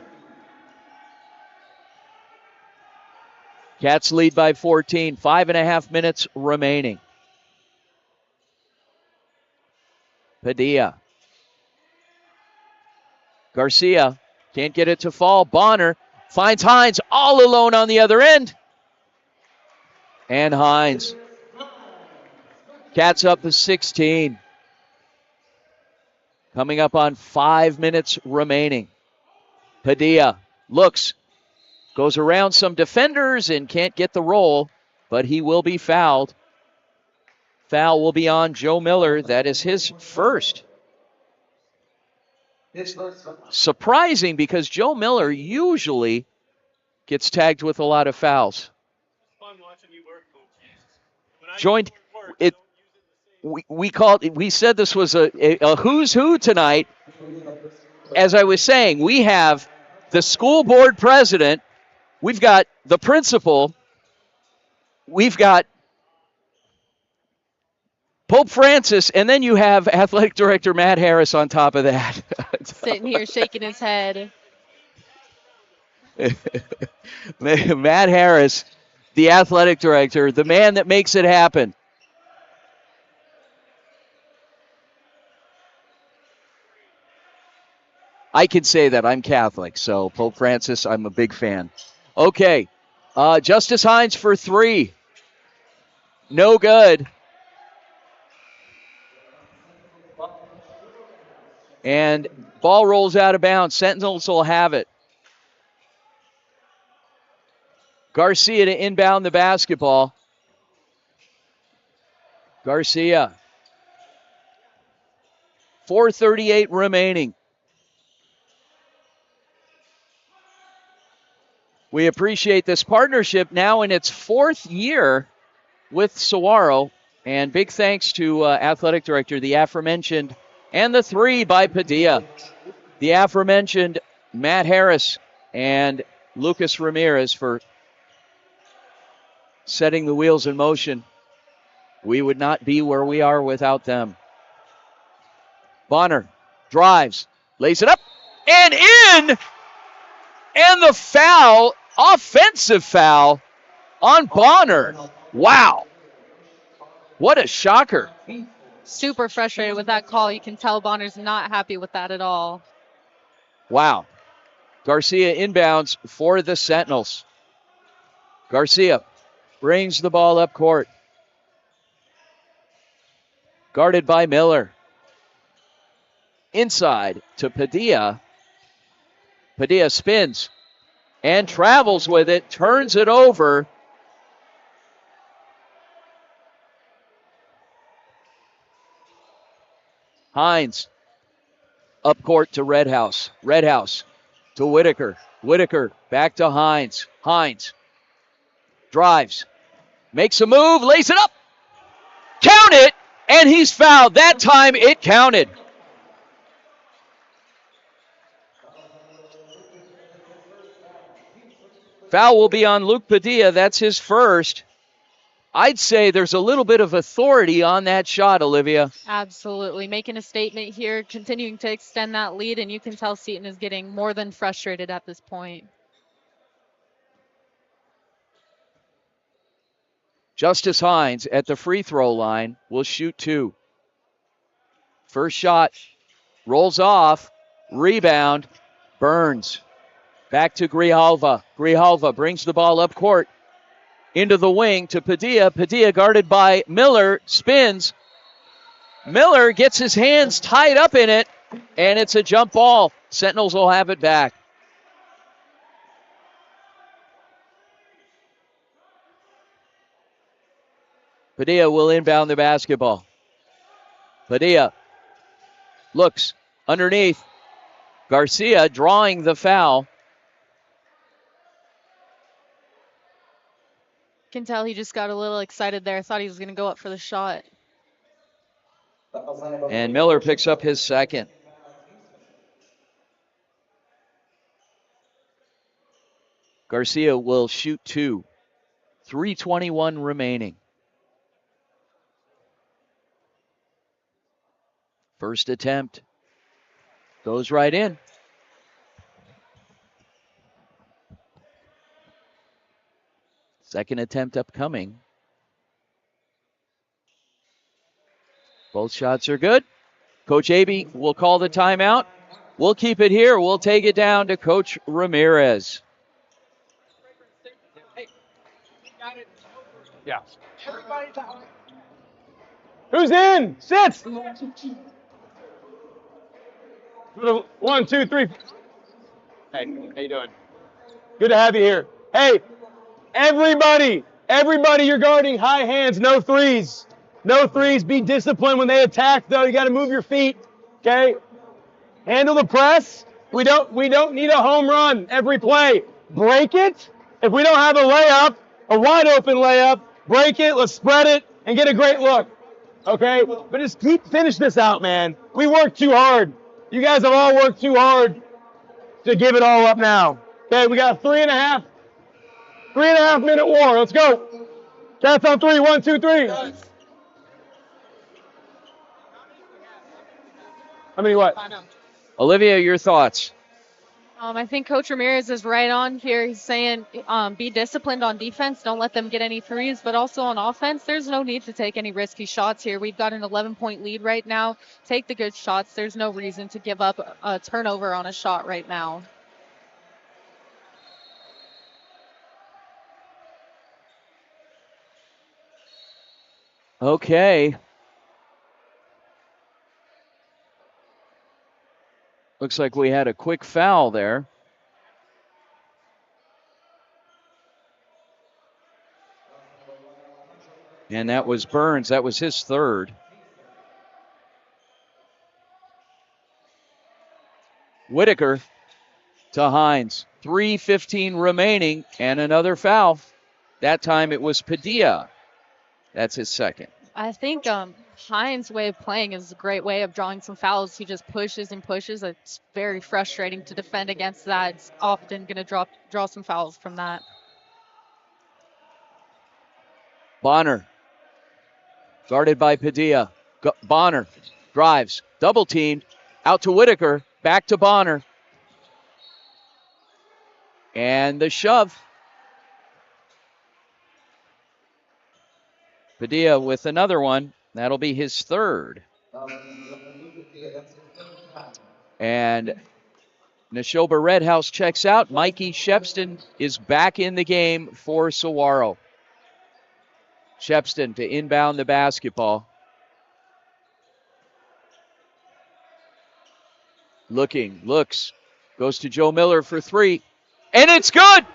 Cats lead by 14. 5.5 minutes remaining. Padilla. Garcia can't get it to fall. Bonner finds Hines all alone on the other end. And Hines. Cats up to 16. Coming up on 5 minutes remaining. Padilla looks, goes around some defenders and can't get the roll, but he will be fouled. Foul will be on Joe Miller. That is his first. Surprising because Joe Miller usually gets tagged with a lot of fouls. Joined it. We said this was a who's who tonight. As I was saying, we have the school board president, we've got the principal, we've got Pope Francis, and then you have athletic director Matt Harris on top of that. Sitting here shaking his head. Matt Harris, the athletic director, the man that makes it happen. I can say that. I'm Catholic, so Pope Francis, I'm a big fan. Okay, Justice Hines for 3. No good. And ball rolls out of bounds. Sentinels will have it. Garcia to inbound the basketball. Garcia. 4:38 remaining. We appreciate this partnership now in its 4th year with Saguaro. And big thanks to athletic director, the aforementioned, and the 3 by Padilla. The aforementioned Matt Harris and Lucas Ramirez for setting the wheels in motion. We would not be where we are without them. Bonner drives, lays it up, and in! And the foul, offensive foul on Bonner. Wow. What a shocker. Super frustrated with that call. You can tell Bonner's not happy with that at all. Wow. Garcia inbounds for the Sentinels. Garcia brings the ball up court. Guarded by Miller. Inside to Padilla. Padilla spins and travels with it, turns it over. Hines up court to Redhouse. Redhouse to Whitaker. Whitaker back to Hines. Hines drives, makes a move, lays it up. Count it, and he's fouled. That time it counted. Foul will be on Luke Padilla. That's his first. I'd say there's a little bit of authority on that shot, Olivia. Absolutely. Making a statement here, continuing to extend that lead, and you can tell Seton is getting more than frustrated at this point. Justice Hines at the free throw line will shoot 2. First shot rolls off. Rebound. Burns. Back to Grijalva. Grijalva brings the ball up court. Into the wing to Padilla. Padilla guarded by Miller. Spins. Miller gets his hands tied up in it, and it's a jump ball. Sentinels will have it back. Padilla will inbound the basketball. Padilla looks underneath. Garcia drawing the foul. You can tell he just got a little excited there. Thought he was going to go up for the shot. And Miller picks up his second. Garcia will shoot 2. 3:21 remaining. First attempt goes right in. Second attempt upcoming. Both shots are good. Coach Abey will call the timeout. We'll keep it here. We'll take it down to Coach Ramirez. Yeah. Who's in? Sit. 1, 2, 3. Hey, how you doing? Good to have you here. Hey, everybody, you're guarding high hands, no threes. No threes. Be disciplined when they attack, though. You got to move your feet. Okay? Handle the press. We don't need a home run every play. Break it. If we don't have a layup, a wide open layup, break it. Let's spread it and get a great look. Okay? But just finish this out, man. We worked too hard. You guys have all worked too hard to give it all up now. Okay, we got a 3.5 minute war. Let's go. Cats on 3. 1, 2, 3. How many what? Olivia, your thoughts? I think Coach Ramirez is right on here. He's saying be disciplined on defense. Don't let them get any threes. But also on offense, there's no need to take any risky shots here. We've got an 11-point lead right now. Take the good shots. There's no reason to give up a turnover on a shot right now. Okay. Looks like we had a quick foul there. And that was Burns. That was his third. Whitaker to Hines. 3:15 remaining and another foul. That time it was Padilla. That's his second. I think Hines' way of playing is a great way of drawing some fouls. He just pushes and pushes. It's very frustrating to defend against that. It's often going to draw some fouls from that. Bonner, guarded by Padilla. Bonner drives, double teamed, out to Whitaker, back to Bonner. And the shove. Padilla with another one. That'll be his third. And Neshoba Redhouse checks out. Mikey Shepston is back in the game for Saguaro. Shepston to inbound the basketball. Looks, goes to Joe Miller for three. And it's good!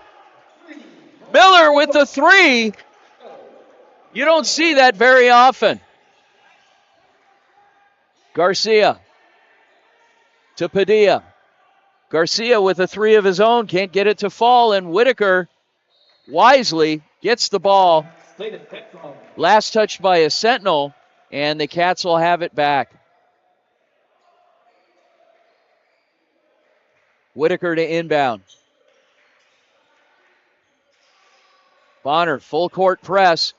Miller with the three. You don't see that very often. Garcia to Padilla. Garcia with a three of his own, can't get it to fall, and Whitaker wisely gets the ball. Last touched by a Sentinel, and the Cats will have it back. Whitaker to inbound. Bonner, full court press.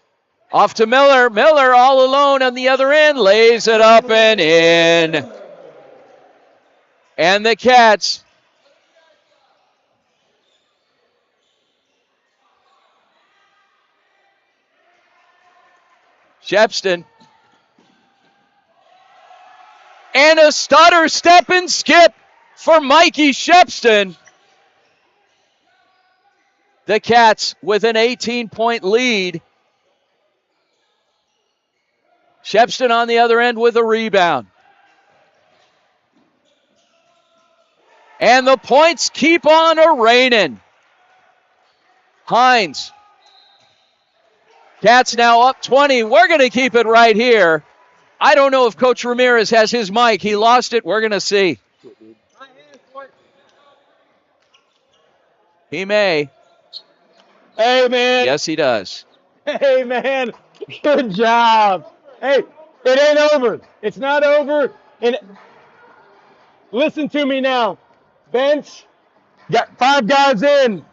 Off to Miller. Miller all alone on the other end. Lays it up and in. And the Cats Shepston. And a stutter, step, and skip for Mikey Shepston. The Cats with an 18-point lead. Shepston on the other end with a rebound. And the points keep on a-raining. Hines. Cats now up 20. We're going to keep it right here. I don't know if Coach Ramirez has his mic. He lost it. We're going to see. He may. Hey, man. Yes, he does. Hey, man. Good job. Hey, it ain't over. It's not over. And listen to me now. Bench, got 5 guys in.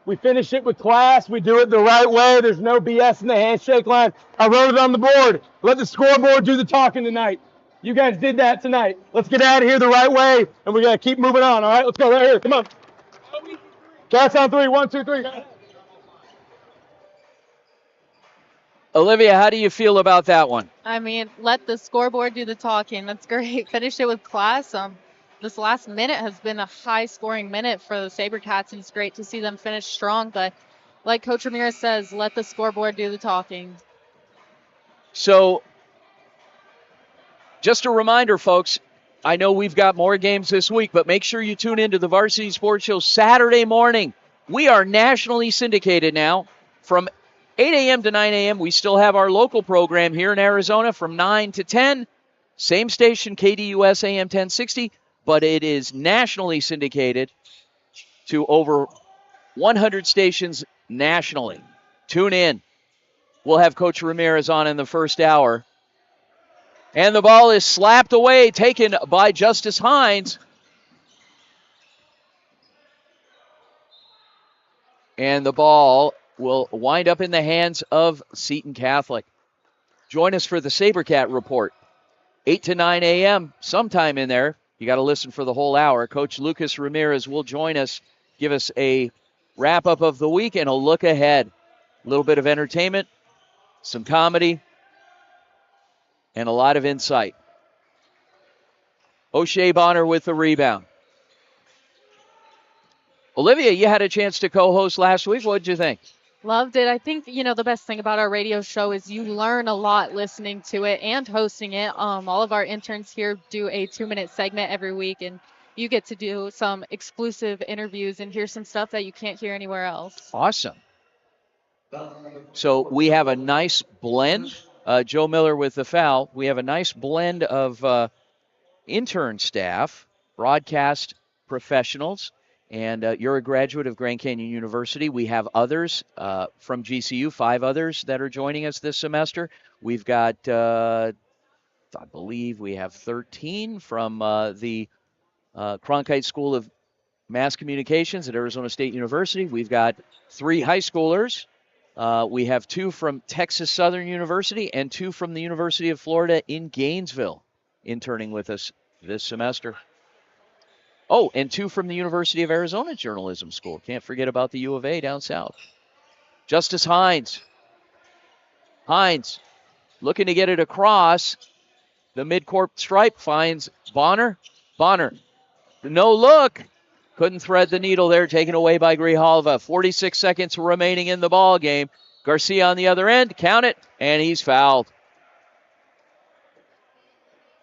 We finish it with class. We do it the right way. There's no BS in the handshake line. I wrote it on the board. Let the scoreboard do the talking tonight. You guys did that tonight. Let's get out of here the right way, and we got to keep moving on, all right? Let's go right here. Come on. Cats on 3. 1, 2, 3. Olivia, how do you feel about that one? I mean, let the scoreboard do the talking. That's great. Finish it with class. This last minute has been a high-scoring minute for the SaberCats, and it's great to see them finish strong. But like Coach Ramirez says, let the scoreboard do the talking. So, just a reminder, folks, I know we've got more games this week, but make sure you tune into the Varsity Sports Show Saturday morning. We are nationally syndicated now from 8 a.m. to 9 a.m. We still have our local program here in Arizona from 9 to 10. Same station, KDUS AM 1060, but it is nationally syndicated to over 100 stations nationally. Tune in. We'll have Coach Ramirez on in the first hour. And the ball is slapped away, taken by Justice Hines. And the ball will wind up in the hands of Seton Catholic. Join us for the SaberCat Report. 8 to 9 a.m., sometime in there. You got to listen for the whole hour. Coach Lucas Ramirez will join us, give us a wrap-up of the week and a look ahead. A little bit of entertainment, some comedy, and a lot of insight. O'Shea Bonner with the rebound. Olivia, you had a chance to co-host last week. What did you think? Loved it. I think, the best thing about our radio show is you learn a lot listening to it and hosting it. All of our interns here do a 2-minute segment every week, and you get to do some exclusive interviews and hear some stuff that you can't hear anywhere else. Awesome. So we have a nice blend. Joe Miller with the foul. We have a nice blend of intern staff, broadcast professionals, and you're a graduate of Grand Canyon University. We have others from GCU, 5 others that are joining us this semester. We've got, I believe we have 13 from the Cronkite School of Mass Communications at Arizona State University. We've got 3 high schoolers. We have 2 from Texas Southern University and 2 from the University of Florida in Gainesville interning with us this semester. Oh, and 2 from the University of Arizona Journalism School. Can't forget about the U of A down south. Justice Hines. Hines looking to get it across the midcourt stripe. Finds Bonner. Bonner. No look. Couldn't thread the needle there. Taken away by Grijalva. 46 seconds remaining in the ball game. Garcia on the other end. Count it. And he's fouled.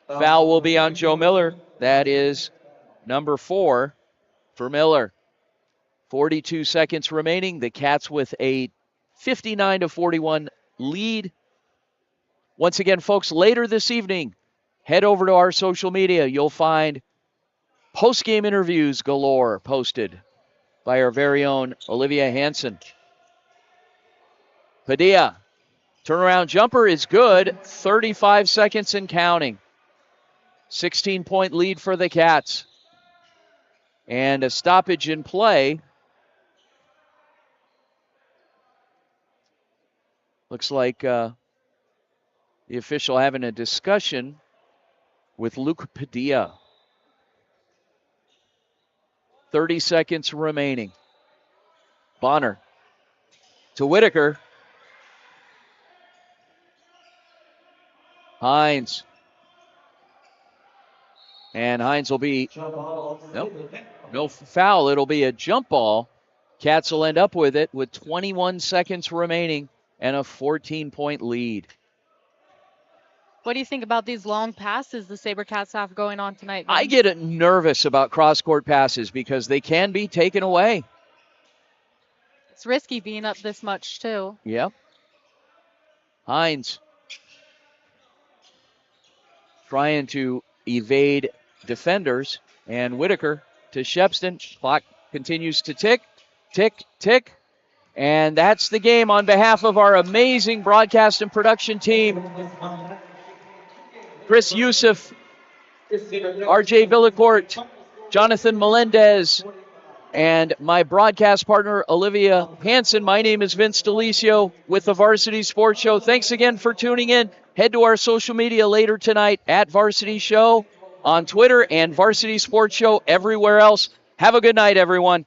Foul will be on Joe Miller. That is number 4 for Miller. 42 seconds remaining. The Cats with a 59-41 lead. Once again, folks, later this evening, head over to our social media. You'll find post-game interviews galore posted by our very own Olivia Hansen. Padilla, turnaround jumper is good. 35 seconds and counting. 16-point lead for the Cats. And a stoppage in play. Looks like the official having a discussion with Luke Padilla. 30 seconds remaining. Bonner to Whitaker. Hines. And Hines will be, no foul. It'll be a jump ball. Cats will end up with it with 21 seconds remaining and a 14-point lead. What do you think about these long passes the SaberCats have going on tonight? I get nervous about cross-court passes because they can be taken away. It's risky being up this much, too. Yep. Hines trying to evade defenders, and Whitaker to Shepston. Clock continues to tick, tick, tick. And that's the game. On behalf of our amazing broadcast and production team, Chris Youssef, RJ Villacourt, Jonathan Melendez, and my broadcast partner, Olivia Hansen. My name is Vince Delicio with the Varsity Sports Show. Thanks again for tuning in. Head to our social media later tonight at Varsity Show on Twitter and Varsity Sports Show everywhere else. Have a good night, everyone.